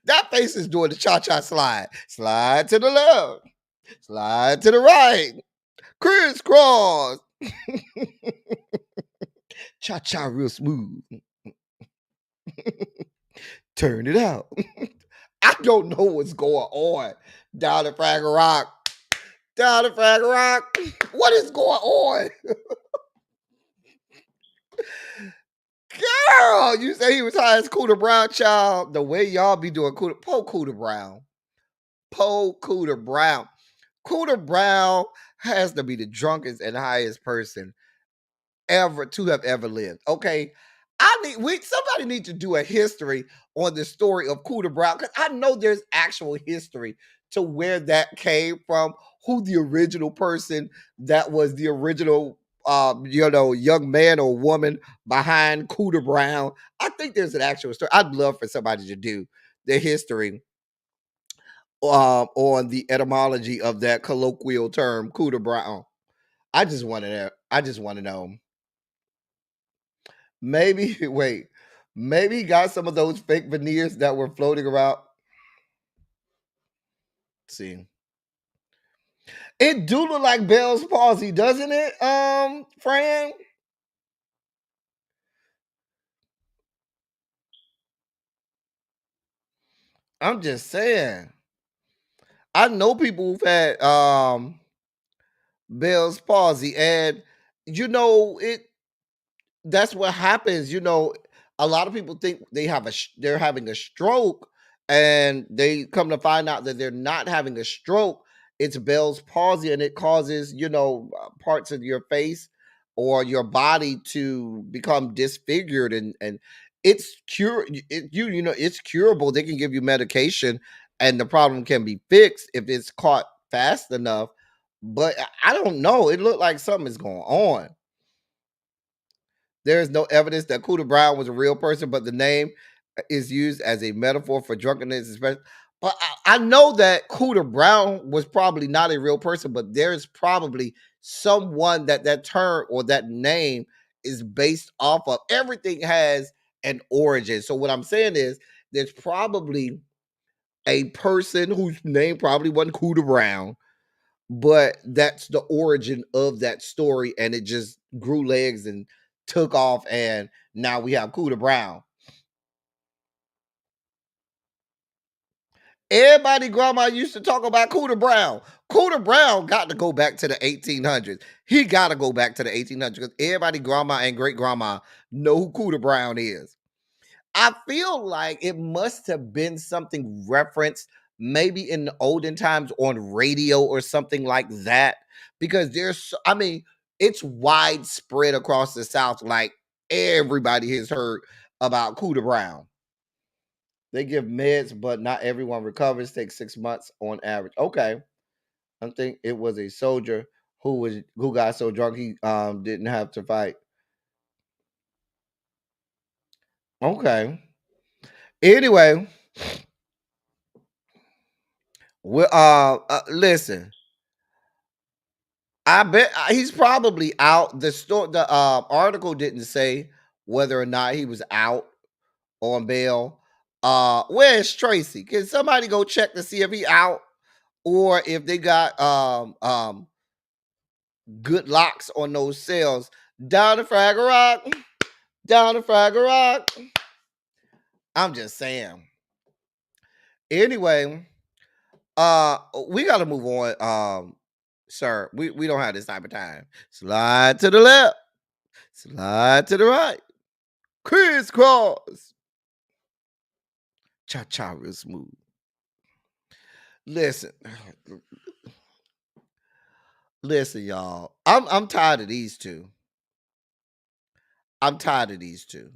That face is doing the cha cha slide. Slide to the left, slide to the right. Crisscross. Cha cha real smooth. Turn it out. I don't know what's going on down at Fraggle Rock. Down at Fraggle Rock. What is going on? Girl, you say he was high as Cooter Brown, child. The way y'all be doing Cooter, po Cooter Brown. Po Cooter Brown. Cooter Brown has to be the drunkest and highest person ever to have ever lived. Okay. Somebody need to do a history on the story of Cooter Brown, because I know there's actual history to where that came from, who the original person that was the original young man or woman behind Cooter Brown. I think there's an actual story. I'd love for somebody to do the history on the etymology of that colloquial term, Cooter Brown. I just want to know. Maybe wait, maybe he got some of those fake veneers that were floating around. Let's see, it do look like Bell's palsy, doesn't it? Fran. I'm just saying. I know people who've had Bell's palsy, and it. That's what happens. A lot of people think they're having a stroke, and they come to find out that they're not having a stroke. It's Bell's palsy, and it causes parts of your face or your body to become disfigured, and it's curable. They can give you medication, and the problem can be fixed if it's caught fast enough. But I don't know. It looked like something is going on. There is no evidence that Cooter Brown was a real person, but the name is used as a metaphor for drunkenness. Especially, but I know that Cooter Brown was probably not a real person, but there is probably someone that term or that name is based off of. Everything has an origin. So what I'm saying is, there's probably a person whose name probably wasn't Cooter Brown, but that's the origin of that story, and it just grew legs and took off, and now we have Cooter Brown. Everybody grandma used to talk about Cooter Brown. Cooter Brown got to go back to the 1800s. He got to go back to the 1800s because everybody grandma and great grandma know who Cooter Brown is. I feel like it must have been something referenced maybe in the olden times on radio or something like that, because it's widespread across the South. Like, everybody has heard about Cooter Brown. They give meds, but not everyone recovers. Takes 6 months on average. Okay. I think it was a soldier who got so drunk he didn't have to fight. Okay. Anyway, we listen. I bet he's probably out. The article didn't say whether or not he was out on bail. Where's Tracy? Can somebody go check to see if he out or if they got good locks on those cells? Down the Fraggle Rock, down the Fraggle Rock. I'm just saying. Anyway, we got to move on. Sir, we don't have this type of time. Slide to the left, slide to the right, crisscross, cha cha real smooth. Listen, listen, y'all. I'm tired of these two. I'm tired of these two.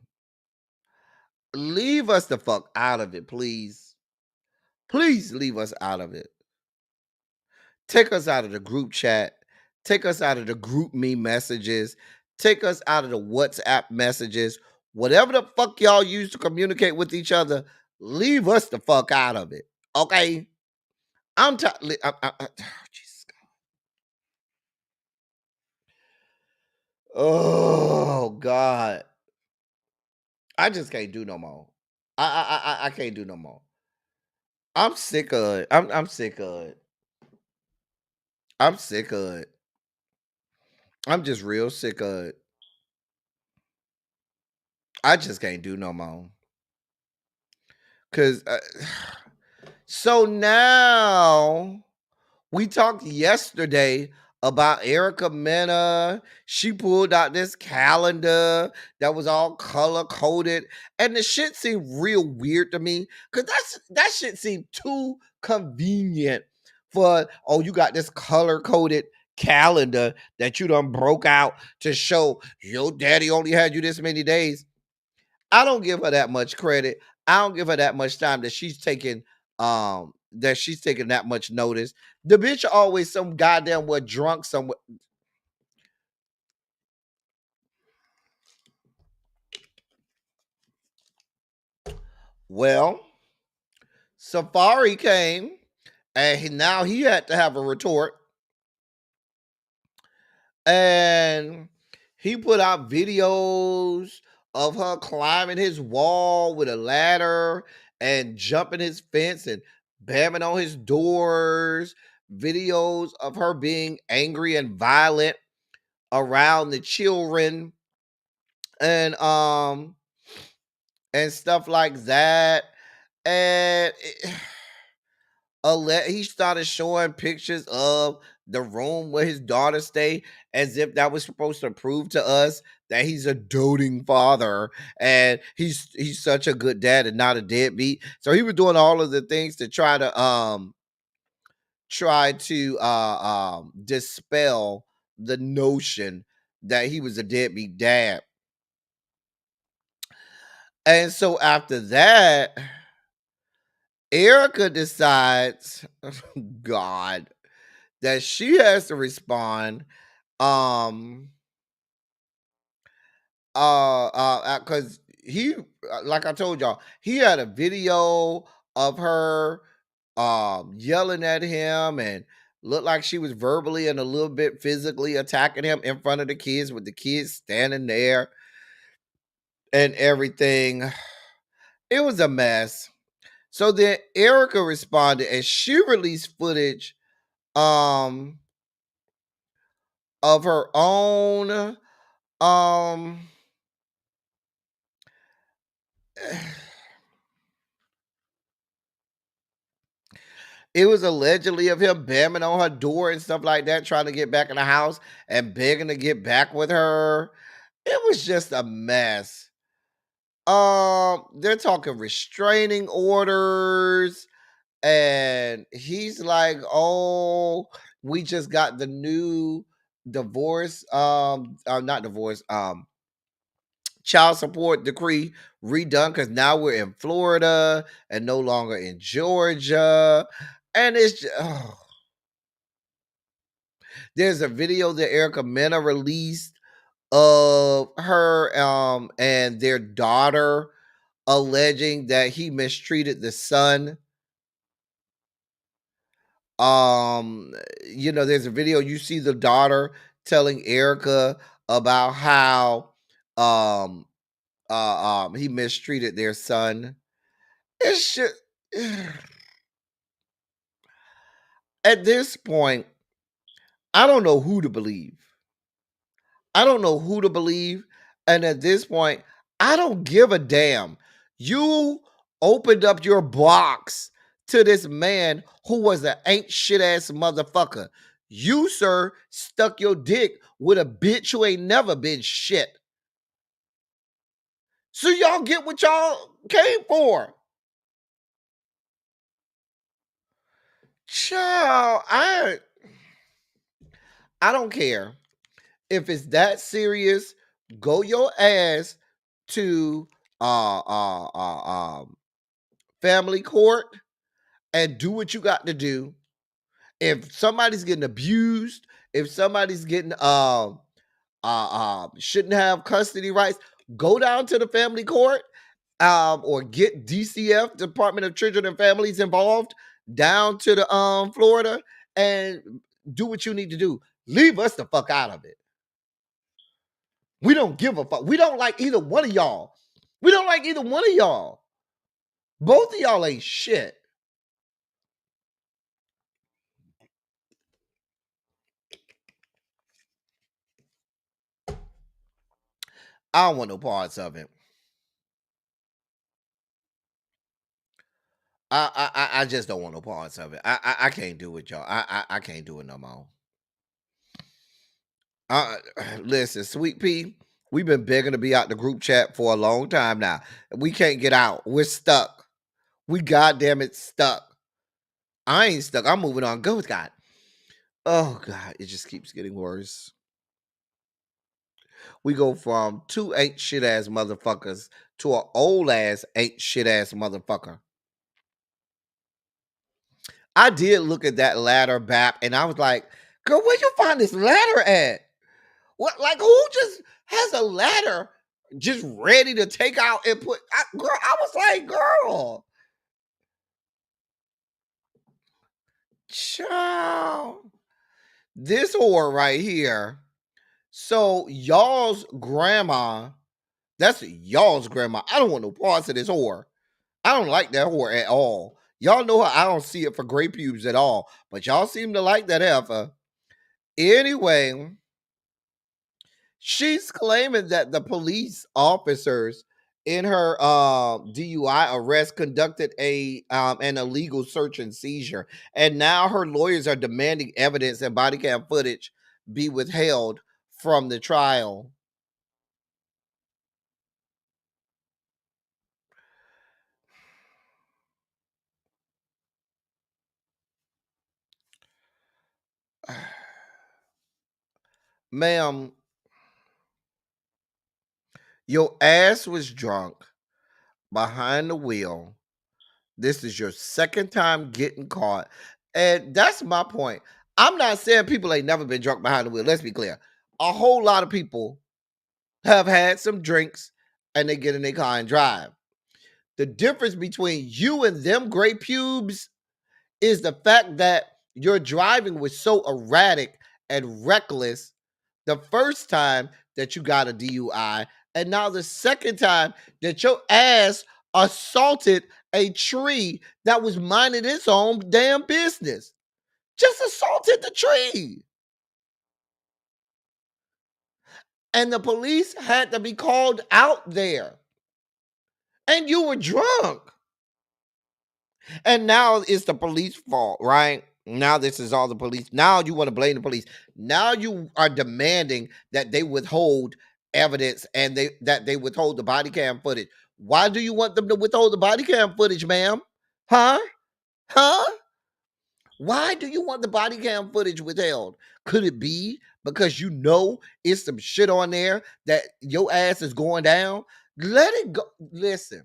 Leave us the fuck out of it, please. Please leave us out of it. Take us out of the group chat. Take us out of the group me messages. Take us out of the WhatsApp messages. Whatever the fuck y'all use to communicate with each other, leave us the fuck out of it. Okay? I'm tired. Jesus God. Oh God. I just can't do no more. I can't do no more. I'm sick of it. I'm sick of it. I'm sick of it. I'm just real sick of it. I just can't do no more. Cause so now we talked yesterday about Erica Mena. She pulled out this calendar that was all color coded, and the shit seemed real weird to me because that shit seemed too convenient for, oh, you got this color coded calendar that you done broke out to show your daddy only had you this many days. I don't give her that much credit. I don't give her that much time that she's taking that much notice. The bitch always some goddamn what drunk somewhere. Well, Safaree came and now he had to have a retort. And he put out videos of her climbing his wall with a ladder and jumping his fence and bamming on his doors, videos of her being angry and violent around the children and and stuff like that. And he started showing pictures of the room where his daughter stayed, as if that was supposed to prove to us that he's a doting father and he's such a good dad and not a deadbeat. So he was doing all of the things to try to dispel the notion that he was a deadbeat dad. And so after that, Erica decides, God, that she has to respond because he, like I told y'all, he had a video of her yelling at him and looked like she was verbally and a little bit physically attacking him in front of the kids, with the kids standing there and everything. It was a mess. So then Erica responded and she released footage of her own it was allegedly of him bamming on her door and stuff like that, trying to get back in the house and begging to get back with her. It was just a mess. They're talking restraining orders, and he's like, "Oh, we just got the new divorce, not divorce, child support decree redone because now we're in Florida and no longer in Georgia." And it's just, There's a video that Erica Mena released of her and their daughter alleging that he mistreated the son. There's a video, you see the daughter telling Erica about how he mistreated their son. It's just, at this point, I don't know who to believe. And at this point, I don't give a damn. You opened up your box to this man who was an ain't shit ass motherfucker. You, sir, stuck your dick with a bitch who ain't never been shit. So y'all get what y'all came for. Child, I don't care. If it's that serious, go your ass to family court and do what you got to do. If somebody's getting abused, if somebody's getting shouldn't have custody rights, go down to the family court or get DCF, Department of Children and Families, involved down to the Florida and do what you need to do. Leave us the fuck out of it. We don't give a fuck. We don't like either one of y'all. Both of y'all ain't shit. I don't want no parts of it. I just don't want no parts of it. I can't do it, y'all. I can't do it no more. Listen, Sweet Pea, we've been begging to be out the group chat for a long time now. We can't get out. We're stuck. We goddamn it stuck. I ain't stuck. I'm moving on. Go, God. Oh God, it just keeps getting worse. We go from two ain't shit ass motherfuckers to an old ass ain't shit ass motherfucker. I did look at that ladder back and I was like, girl, where you find this ladder at? What, like, who just has a ladder just ready to take out and put? Girl, I was like, girl, child, this whore right here. So y'all's grandma, that's y'all's grandma. I don't want no parts of this whore. I don't like that whore at all. Y'all know her. I don't see it for gray pubes at all, but y'all seem to like that heifer. Anyway, she's claiming that the police officers in her DUI arrest conducted an illegal search and seizure, and now her lawyers are demanding evidence and body cam footage be withheld from the trial. Ma'am, your ass was drunk behind the wheel. This is your second time getting caught. And that's my point. I'm not saying people ain't never been drunk behind the wheel. Let's be clear. A whole lot of people have had some drinks and they get in their car and drive. The difference between you and them gray pubes is the fact that your driving was so erratic and reckless the first time that you got a DUI, and now the second time that your ass assaulted a tree that was minding its own damn business. Just assaulted the tree. And the police had to be called out there. And you were drunk. And now it's the police fault, right? Now this is all the police. Now you want to blame the police. Now you are demanding that they withhold evidence and that they withhold the body cam footage. Why do you want them to withhold the body cam footage, ma'am? Huh? Why do you want the body cam footage withheld? Could it be because you know it's some shit on there that your ass is going down? Let it go. Listen.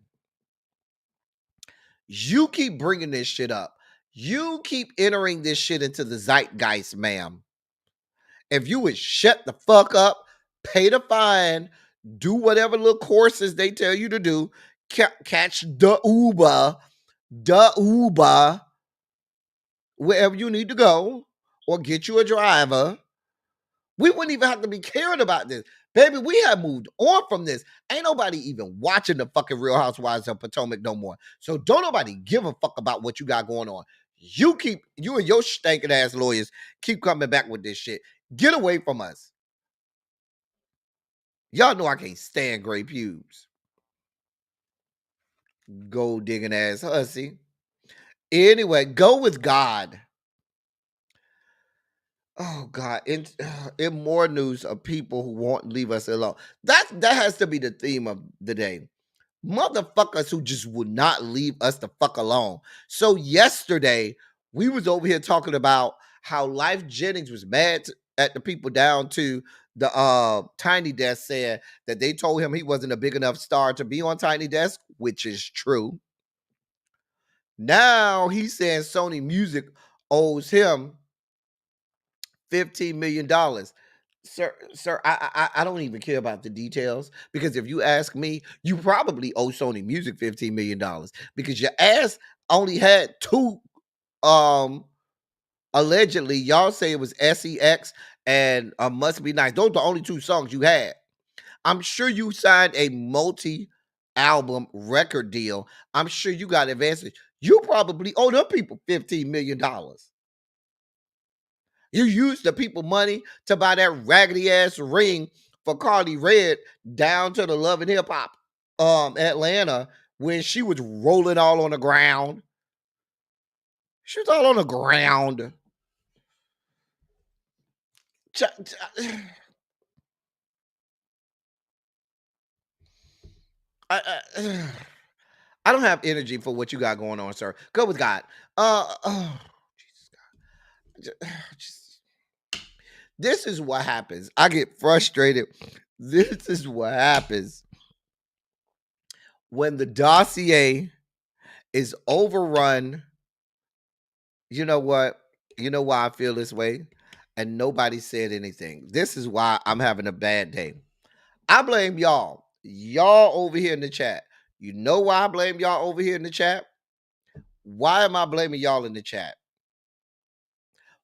You keep bringing this shit up. You keep entering this shit into the zeitgeist, ma'am. If you would shut the fuck up, pay the fine, do whatever little courses they tell you to do, catch the Uber, wherever you need to go, or get you a driver. We wouldn't even have to be caring about this. Baby, we have moved on from this. Ain't nobody even watching the fucking Real Housewives of Potomac no more. So don't nobody give a fuck about what you got going on. You and your stinking ass lawyers keep coming back with this shit. Get away from us. Y'all know I can't stand gray pubes. Gold digging ass hussy. Anyway, go with God. Oh God! In more news of people who won't leave us alone. That has to be the theme of the day. Motherfuckers who just would not leave us the fuck alone. So yesterday we was over here talking about how Life Jennings was mad at the people down to the Tiny Desk, saying that they told him he wasn't a big enough star to be on Tiny Desk, which is true. Now he's saying Sony Music owes him $15 million. Sir, I don't even care about the details, because if you ask me, you probably owe Sony Music $15 million, because your ass only had two, allegedly, y'all say it was SEX and Must Be Nice. Those are the only two songs you had. I'm sure you signed a multi-album record deal. I'm sure you got advances. You probably owe them people $15 million. You used the people money to buy that raggedy ass ring for Carly Red down to the Love and Hip Hop Atlanta, when she was rolling all on the ground. She was all on the ground. I don't have energy for what you got going on, sir. Go with God. Jesus God. This is what happens. I get frustrated. This is what happens when the dossier is overrun. You know what? You know why I feel this way? And nobody said anything. This is why I'm having a bad day. I blame y'all. Y'all over here in the chat. You know why I blame y'all over here in the chat? Why am I blaming y'all in the chat?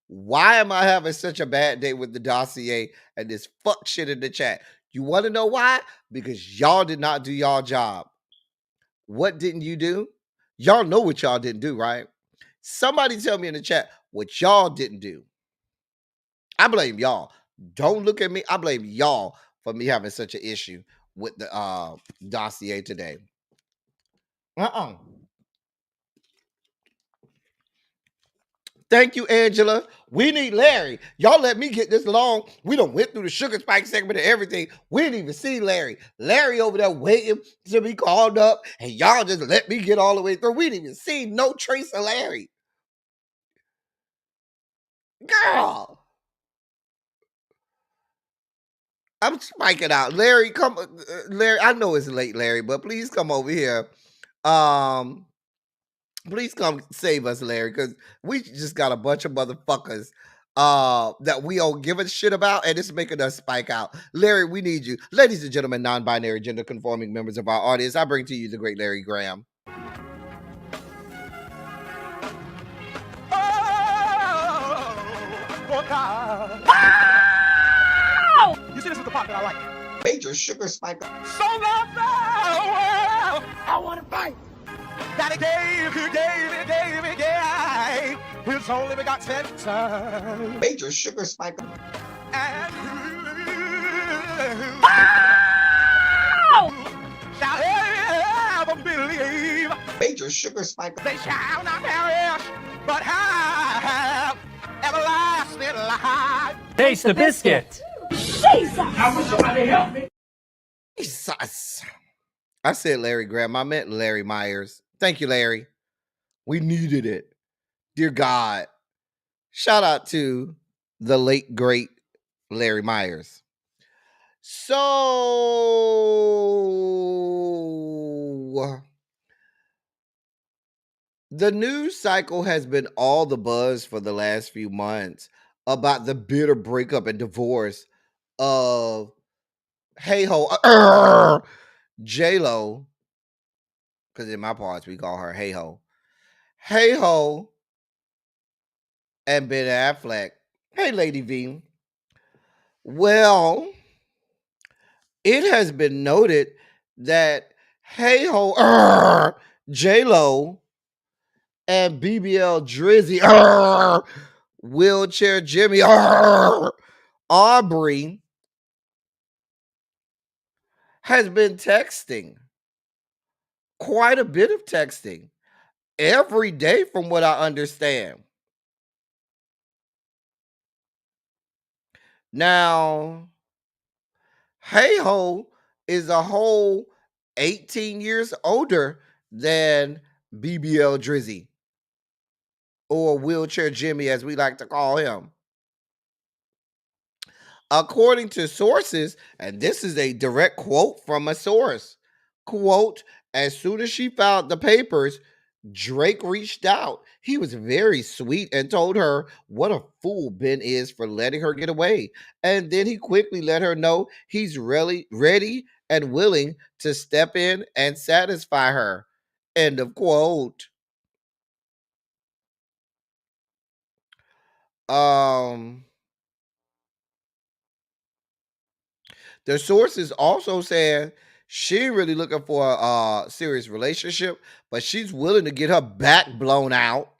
Why am I having such a bad day with the dossier and this fuck shit in the chat? You want to know why? Because y'all did not do y'all job. What didn't you do? Y'all know what y'all didn't do, right? Somebody tell me in the chat what y'all didn't do. I blame y'all. Don't look at me. I blame y'all for me having such an issue with the dossier today. Thank you, Angela. We need Larry. Y'all let me get this long. We done went through the sugar spike segment and everything. We didn't even see Larry. Larry over there waiting to be called up, and y'all just let me get all the way through. We didn't even see no trace of Larry. Girl. I'm spiking out. Larry, come. Larry, I know it's late, Larry, but please come over here. Please come save us, Larry, because we just got a bunch of motherfuckers that we don't give a shit about, and it's making us spike out. Larry, we need you. Ladies and gentlemen, non-binary, gender-conforming members of our audience, I bring to you the great Larry Graham. Oh, God. Wow! You see, this is the part that I like. Major sugar spike. So love now, I want to fight. That he gave. His only begotten son. Major sugar spike. And wow! Shall ever believe. Major sugar spike. They shall not perish, but have everlasting life. Taste the biscuit. Jesus! I wish somebody help me. Jesus. I said Larry Graham. I meant Larry Myers. Thank you, Larry. We needed it. Dear God. Shout out to the late, great Larry Myers. So the news cycle has been all the buzz for the last few months about the bitter breakup and divorce of Hey Ho J Lo, because in my parts we call her Hey Ho. Hey Ho and Ben Affleck. Hey, Lady V. Well, it has been noted that Hey Ho J Lo and BBL Drizzy Wheelchair Jimmy Aubrey has been texting, quite a bit of texting every day, from what I understand. Now, Hey Ho is a whole 18 years older than BBL Drizzy, or Wheelchair Jimmy, as we like to call him. According to sources, and this is a direct quote from a source, quote, as soon as she filed the papers, Drake reached out. He was very sweet and told her what a fool Ben is for letting her get away. And then he quickly let her know he's really ready and willing to step in and satisfy her. End of quote. Um The sources also said she ain't really looking for a serious relationship, but she's willing to get her back blown out.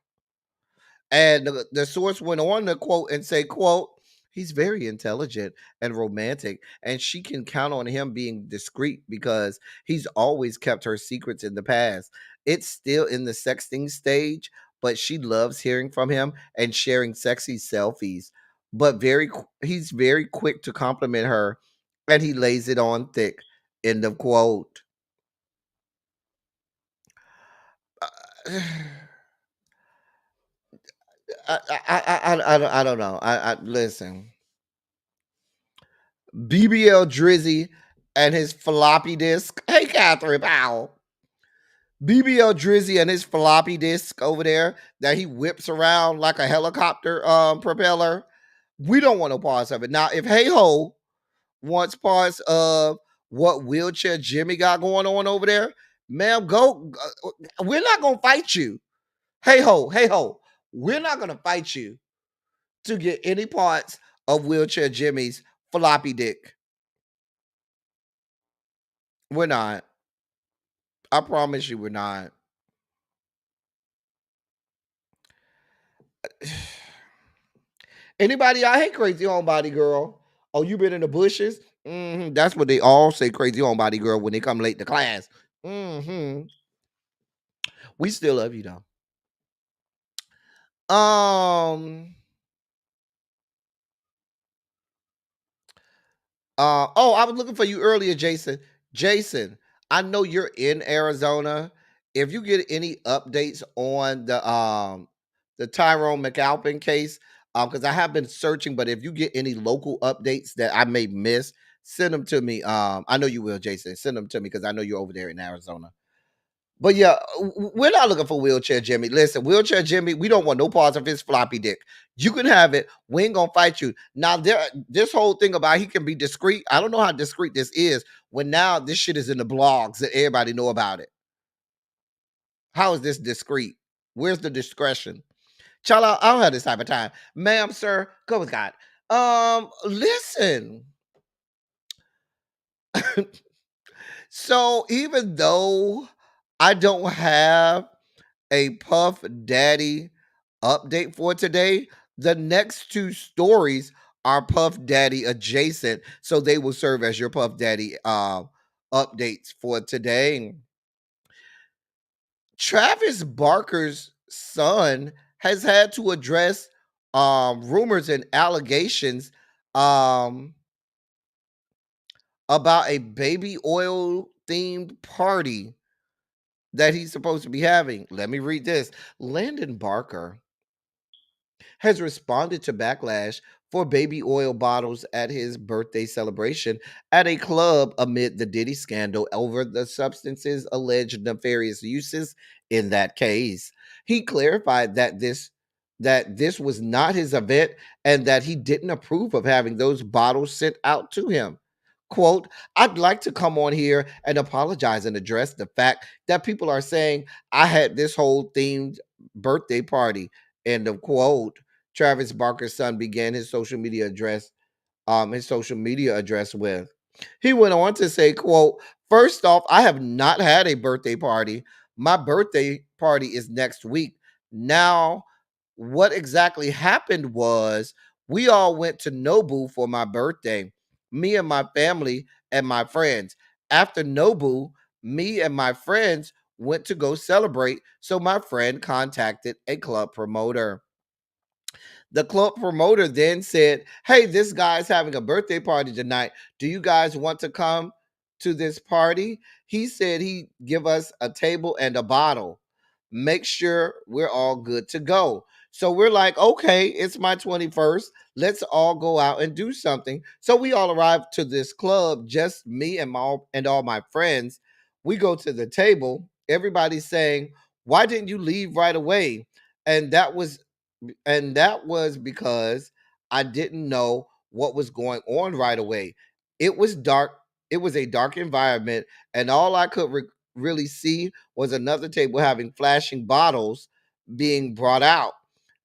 And the source went on to quote and say, quote, he's very intelligent and romantic, and she can count on him being discreet because he's always kept her secrets in the past. It's still in the sexting stage, but she loves hearing from him and sharing sexy selfies. But he's very quick to compliment her, and he lays it on thick. End of quote. I don't know. I listen. BBL Drizzy and his floppy disk. Hey, Catherine Powell. BBL Drizzy and his floppy disk over there that he whips around like a helicopter propeller. We don't want no parts of it. Now, if Hey Ho wants parts of what Wheelchair Jimmy got going on over there, ma'am, go. We're not gonna fight you. Hey Ho. We're not gonna fight you to get any parts of Wheelchair Jimmy's floppy dick. We're not. I promise you, we're not. Anybody I hate crazy homebody girl? Oh, you been in the bushes? That's what they all say, crazy homebody girl, when they come late to class. hmm We still love you though. Um. Oh, I was looking for you earlier, Jason. Jason, I know you're in Arizona. If you get any updates on the Tyrone McAlpin case, because I have been searching, but if you get any local updates that I may miss, send them to me. I know you will, Jason. Send them to me because I know you're over there in Arizona. But yeah, we're not looking for Wheelchair Jimmy. Listen, Wheelchair Jimmy, we don't want no parts of his floppy dick. You can have it. We ain't gonna fight you. Now, this whole thing about he can be discreet. I don't know how discreet this is when now this shit is in the blogs that everybody know about it. How is this discreet? Where's the discretion? Child, I don't have this type of time. Ma'am, sir, go with God. Listen. So even though I don't have a Puff Daddy update for today, the next two stories are Puff Daddy adjacent, so they will serve as your Puff Daddy updates for today. Travis Barker's son has had to address rumors and allegations um, about a baby oil themed party that he's supposed to be having. Let me read this. Landon Barker has responded to backlash for baby oil bottles at his birthday celebration at a club amid the Diddy scandal over the substance's alleged nefarious uses in that case. He clarified that that this was not his event and that he didn't approve of having those bottles sent out to him. Quote, I'd like to come on here and apologize and address the fact that people are saying I had this whole themed birthday party. End of quote. Travis Barker's son began his social media address with. He went on to say, quote, first off, I have not had a birthday party. My birthday party is next week. Now, what exactly happened was we all went to Nobu for my birthday, me and my family and my friends. After Nobu, me and my friends went to go celebrate. So my friend contacted a club promoter. The club promoter then said, hey, this guy's having a birthday party tonight. Do you guys want to come to this party? He said he'd give us a table and a bottle. Make sure we're all good to go. So we're like, okay, it's my 21st. Let's all go out and do something. So we all arrived to this club, just me and all my friends. We go to the table. Everybody's saying, why didn't you leave right away? And that was because I didn't know what was going on right away. It was dark. It was a dark environment, and all I could really see was another table having flashing bottles being brought out.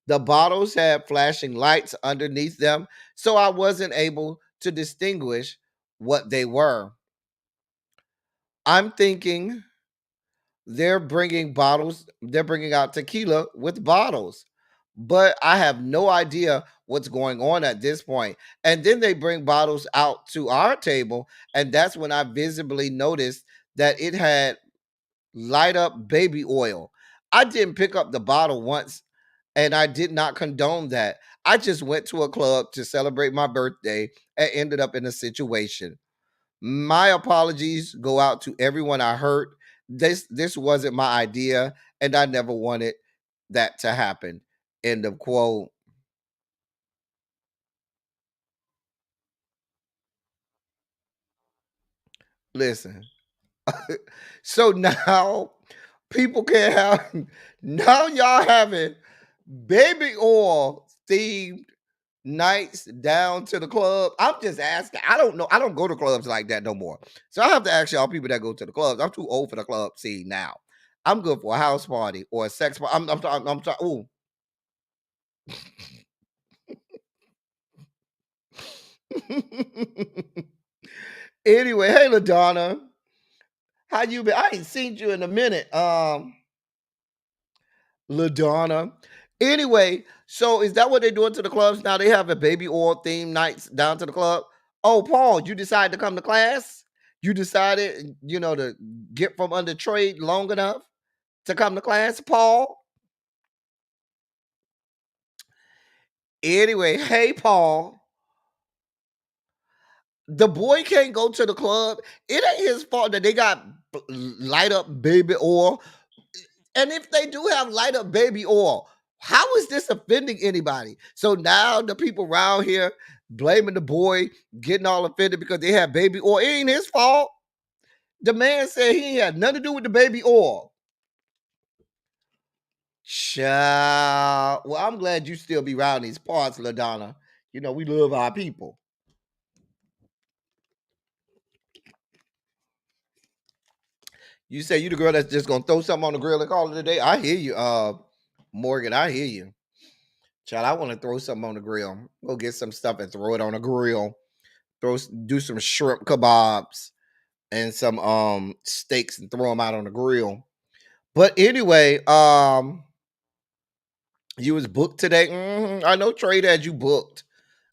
The bottles had flashing lights underneath them, so I wasn't able to distinguish what they were. I'm thinking they're bringing out tequila with bottles, but I have no idea what's going on at this point. And then they bring bottles out to our table, and that's when I visibly noticed that it had light up baby oil. I didn't pick up the bottle once, and I did not condone that. I just went to a club to celebrate my birthday and ended up in a situation. My apologies go out to everyone I hurt. This wasn't my idea, and I never wanted that to happen. End of quote. Listen. So now people can have now y'all having baby oil themed nights down to the club. I'm just asking. I don't know. I don't go to clubs like that no more. So I have to ask y'all people that go to the clubs. I'm too old for the club scene now. I'm good for a house party or a sex party. I'm sorry. Ooh. Anyway, hey LaDonna. How you been? I ain't seen you in a minute. LaDonna. Anyway, so is that what they're doing to the clubs now? They have a baby oil theme nights down to the club. Oh, Paul, you decided to come to class? You decided, to get from under trade long enough to come to class, Paul? Anyway, hey, Paul. The boy can't go to the club. It ain't his fault that they got light up baby oil. And if they do have light up baby oil, how is this offending anybody? So now the people around here blaming the boy, getting all offended because they have baby oil. It ain't his fault. The man said he ain't had nothing to do with the baby oil. Child. Well, I'm glad you still be around these parts, LaDonna. We love our people. You say you the girl that's just gonna throw something on the grill and call it a day. I hear you, Morgan. I hear you. Child, I want to throw something on the grill. Go get some stuff and throw it on the grill. Do some shrimp kebabs and some steaks and throw them out on the grill. But anyway, you was booked today. I know Trade had you booked.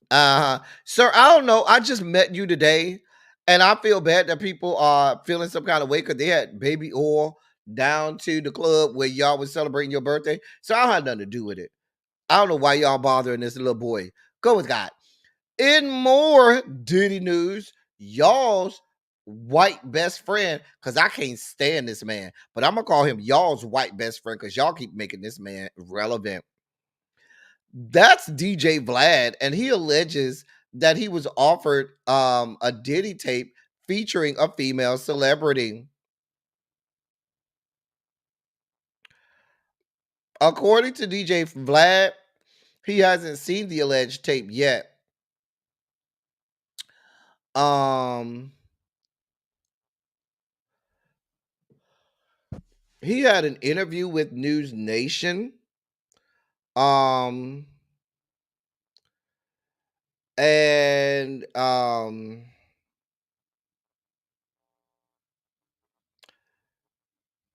Sir, I don't know. I just met you today, and I feel bad that people are feeling some kind of way because they had baby oil down to the club where y'all was celebrating your birthday. So I had nothing to do with it. I don't know why y'all bothering this little boy. Go with God. In more Diddy news, y'all's white best friend, because I can't stand this man, but I'm gonna call him y'all's white best friend because y'all keep making this man relevant. That's DJ Vlad, and he alleges that he was offered a Diddy tape featuring a female celebrity. According to DJ Vlad, He hasn't seen the alleged tape yet. He had an interview with News Nation. And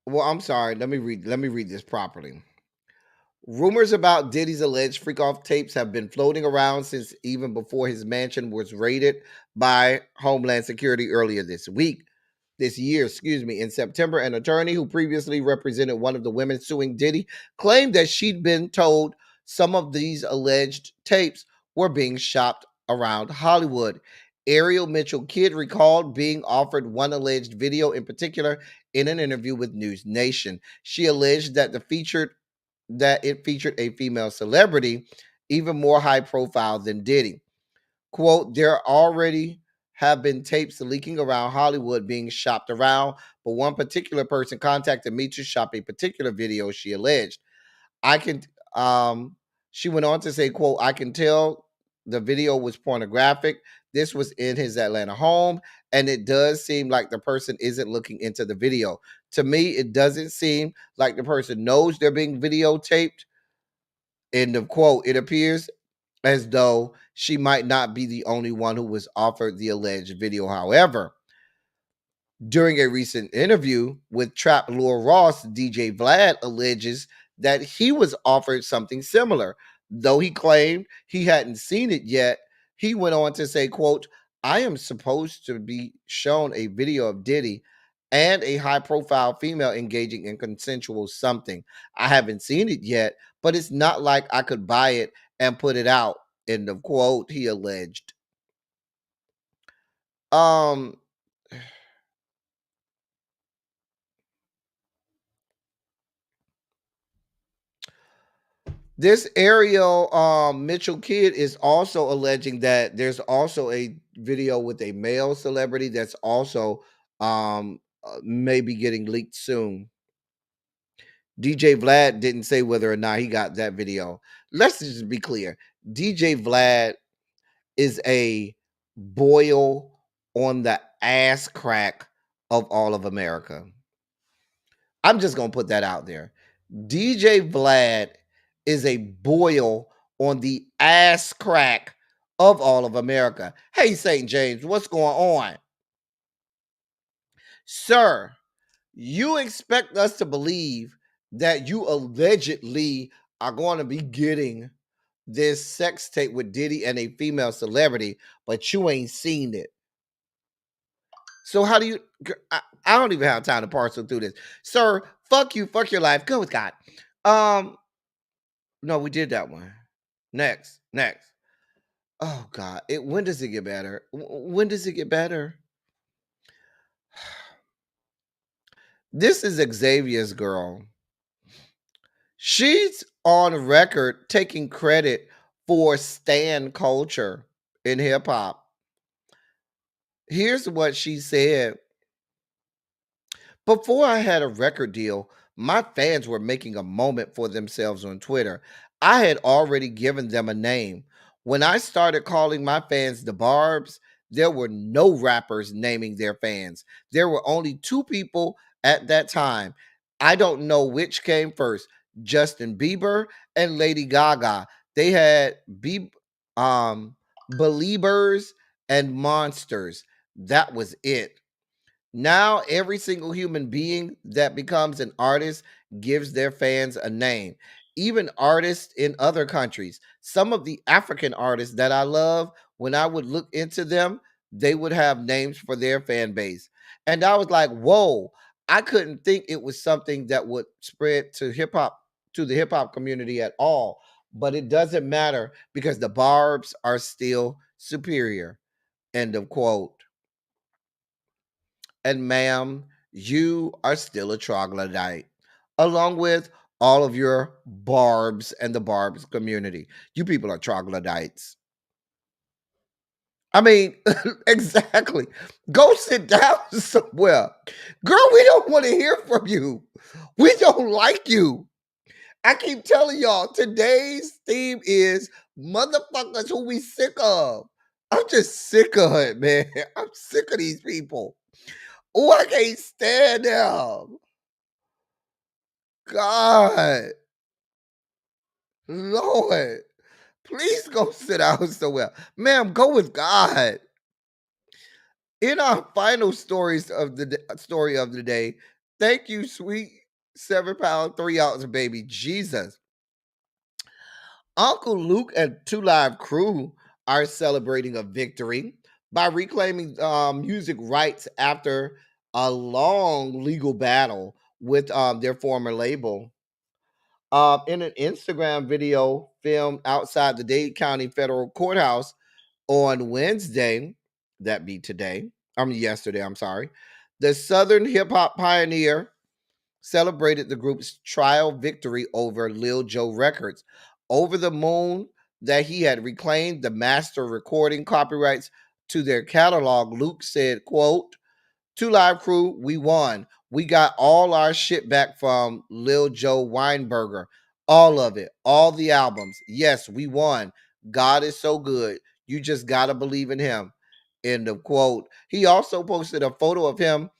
well, I'm sorry. Let me read this properly. Rumors about Diddy's alleged freak-off tapes have been floating around since even before his mansion was raided by Homeland Security earlier this year, in September. An attorney who previously represented one of the women suing Diddy claimed that she'd been told some of these alleged tapes were being shopped around Hollywood. Ariel Mitchell Kidd recalled being offered one alleged video in particular in an interview with News Nation. She alleged that it featured a female celebrity, even more high profile than Diddy. Quote, there already have been tapes leaking around Hollywood being shopped around, but one particular person contacted me to shop a particular video, she alleged. She went on to say, quote, I can tell the video was pornographic. This was in his Atlanta home, and it does seem like the person isn't looking into the video. To me, it doesn't seem like the person knows they're being videotaped. End of quote. It appears as though she might not be the only one who was offered the alleged video. However, during a recent interview with Trap Lore Ross, DJ Vlad alleges that he was offered something similar. Though he claimed he hadn't seen it yet, he went on to say, quote, I am supposed to be shown a video of Diddy and a high-profile female engaging in consensual something. I haven't seen it yet, but it's not like I could buy it and put it out. End of quote, he alleged. This Ariel Mitchell Kidd is also alleging that there's also a video with a male celebrity that's also maybe getting leaked soon. DJ Vlad didn't say whether or not he got that video. Let's just be clear. DJ Vlad is a boil on the ass crack of all of America. I'm just going to put that out there. DJ Vlad is a boil on the ass crack of all of America. Hey, St. James, what's going on? Sir, you expect us to believe that you allegedly are going to be getting this sex tape with Diddy and a female celebrity, but you ain't seen it. So how do you... I don't even have time to parcel through this. Sir, fuck you, fuck your life, go with God. No, we did that one. Next. Oh God, when does it get better? When does it get better? This is Xavier's girl. She's on record taking credit for stan culture in hip hop. Here's what she said. Before I had a record deal, my fans were making a moment for themselves on Twitter. I had already given them a name. When I started calling my fans the Barbs, there were no rappers naming their fans. There were only two people at that time. I don't know which came first, Justin Bieber and Lady Gaga. They had Beliebers and Monsters. That was it. Now, every single human being that becomes an artist gives their fans a name. Even artists in other countries. Some of the African artists that I love, when I would look into them, they would have names for their fan base. And I was like, whoa, I couldn't think it was something that would spread to the hip hop community at all. But it doesn't matter because the Barbs are still superior. End of quote. And ma'am, you are still a troglodyte, along with all of your Barbs and the Barbs community. You people are troglodytes. I mean, exactly. Go sit down somewhere. Girl, we don't want to hear from you. We don't like you. I keep telling y'all, today's theme is motherfuckers who we sick of. I'm just sick of it, man. I'm sick of these people. Oh, I can't stand them. God, Lord, please go sit down somewhere. Ma'am, go with God. In our final stories of the story of the day, thank you, sweet 7 pound 3 ounce baby Jesus. Uncle Luke and Two Live Crew are celebrating a victory by reclaiming music rights after a long legal battle with their former label. In an Instagram video filmed outside the Dade County Federal Courthouse on Wednesday, that be today, yesterday, I'm sorry, the Southern hip hop pioneer celebrated the group's trial victory over Lil Joe Records. Over the moon that he had reclaimed the master recording copyrights to their catalog, Luke said, quote, Two Live Crew, we won. We got all our shit back from Lil Joe Weinberger. All of it. All the albums. Yes, we won. God is so good. You just gotta believe in him. End of quote. He also posted a photo of him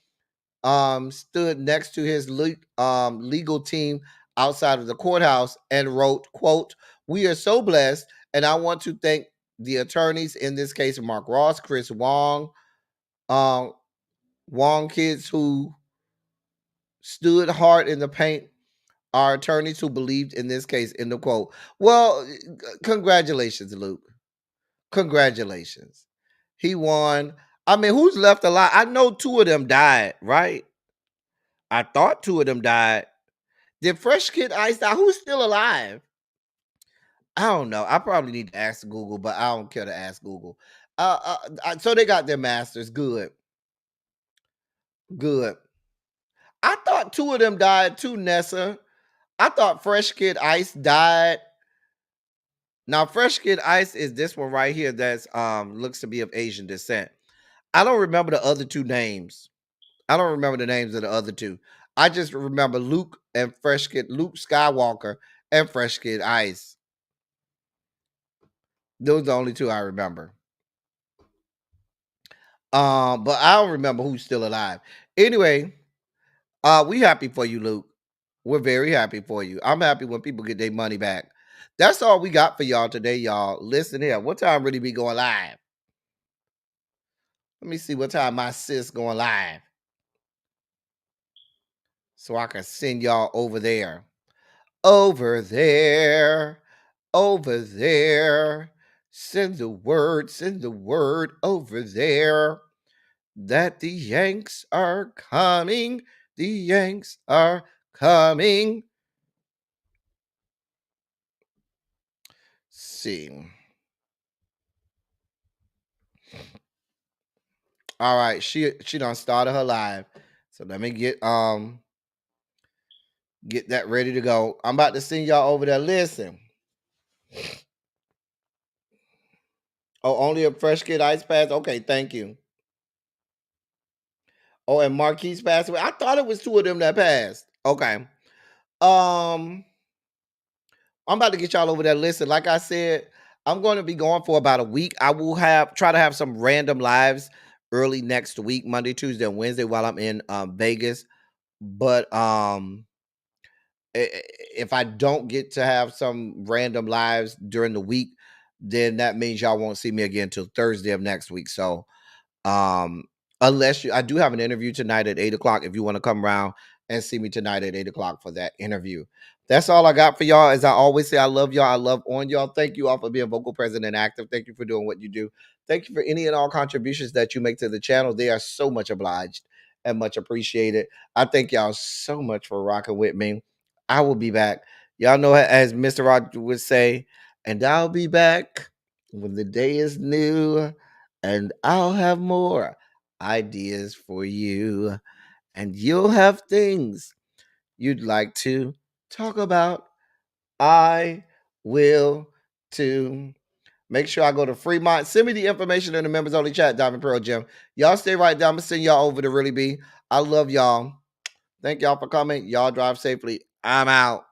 stood next to his legal team outside of the courthouse and wrote, quote, we are so blessed, and I want to thank the attorneys, in this case, Mark Ross, Chris Wong, Wong kids who stood hard in the paint, our attorneys who believed in this case, in the quote. Well, congratulations, Luke. Congratulations. He won. I mean, who's left alive? I know two of them died, right? I thought two of them died. Did Fresh Kid Ice die? Who's still alive? I don't know. I probably need to ask Google, but I don't care to ask Google. So they got their masters. Good. Good. I thought two of them died too, Nessa. I thought Fresh Kid Ice died. Now, Fresh Kid Ice is this one right here that's looks to be of Asian descent. I don't remember the other two names. I don't remember the names of the other two. I just remember Luke and Fresh Kid, Luke Skywalker and Fresh Kid Ice. Those are the only two I remember. But I don't remember who's still alive. Anyway, we happy for you, Luke. We're very happy for you. I'm happy when people get their money back. That's all we got for y'all today, y'all. Listen here. What time really be going live? Let me see what time my sis going live, so I can send y'all over there. Over there. Over there. Send the word over there. That the Yanks are coming. The Yanks are coming. See. All right, she done started her live. So let me get that ready to go. I'm about to send y'all over there. Listen. Oh, only a Fresh Kid Ice pass? Okay, thank you. Oh, and Marquise passed away. I thought it was two of them that passed. Okay. I'm about to get y'all over there. Listen, like I said, I'm going to be going for about a week. I will try to have some random lives early next week, Monday, Tuesday, and Wednesday while I'm in Vegas. But if I don't get to have some random lives during the week, then that means y'all won't see me again until Thursday of next week. So unless I do have an interview tonight at 8:00 if you want to come around and see me tonight at 8:00 for that interview. That's all I got for y'all. As I always say, I love y'all. I love on y'all. Thank you all for being vocal, present, and active. Thank you for doing what you do. Thank you for any and all contributions that you make to the channel. They are so much obliged and much appreciated. I thank y'all so much for rocking with me. I will be back. Y'all know, as Mr. Rod would say, and I'll be back when the day is new, and I'll have more ideas for you, and you'll have things you'd like to talk about. I will too. Make sure I go to Fremont. Send me the information in the members only chat, Diamond Pearl Gym. Y'all stay right there. I'm gonna send y'all over to Really Be. I love y'all. Thank y'all for coming. Y'all drive safely. I'm out.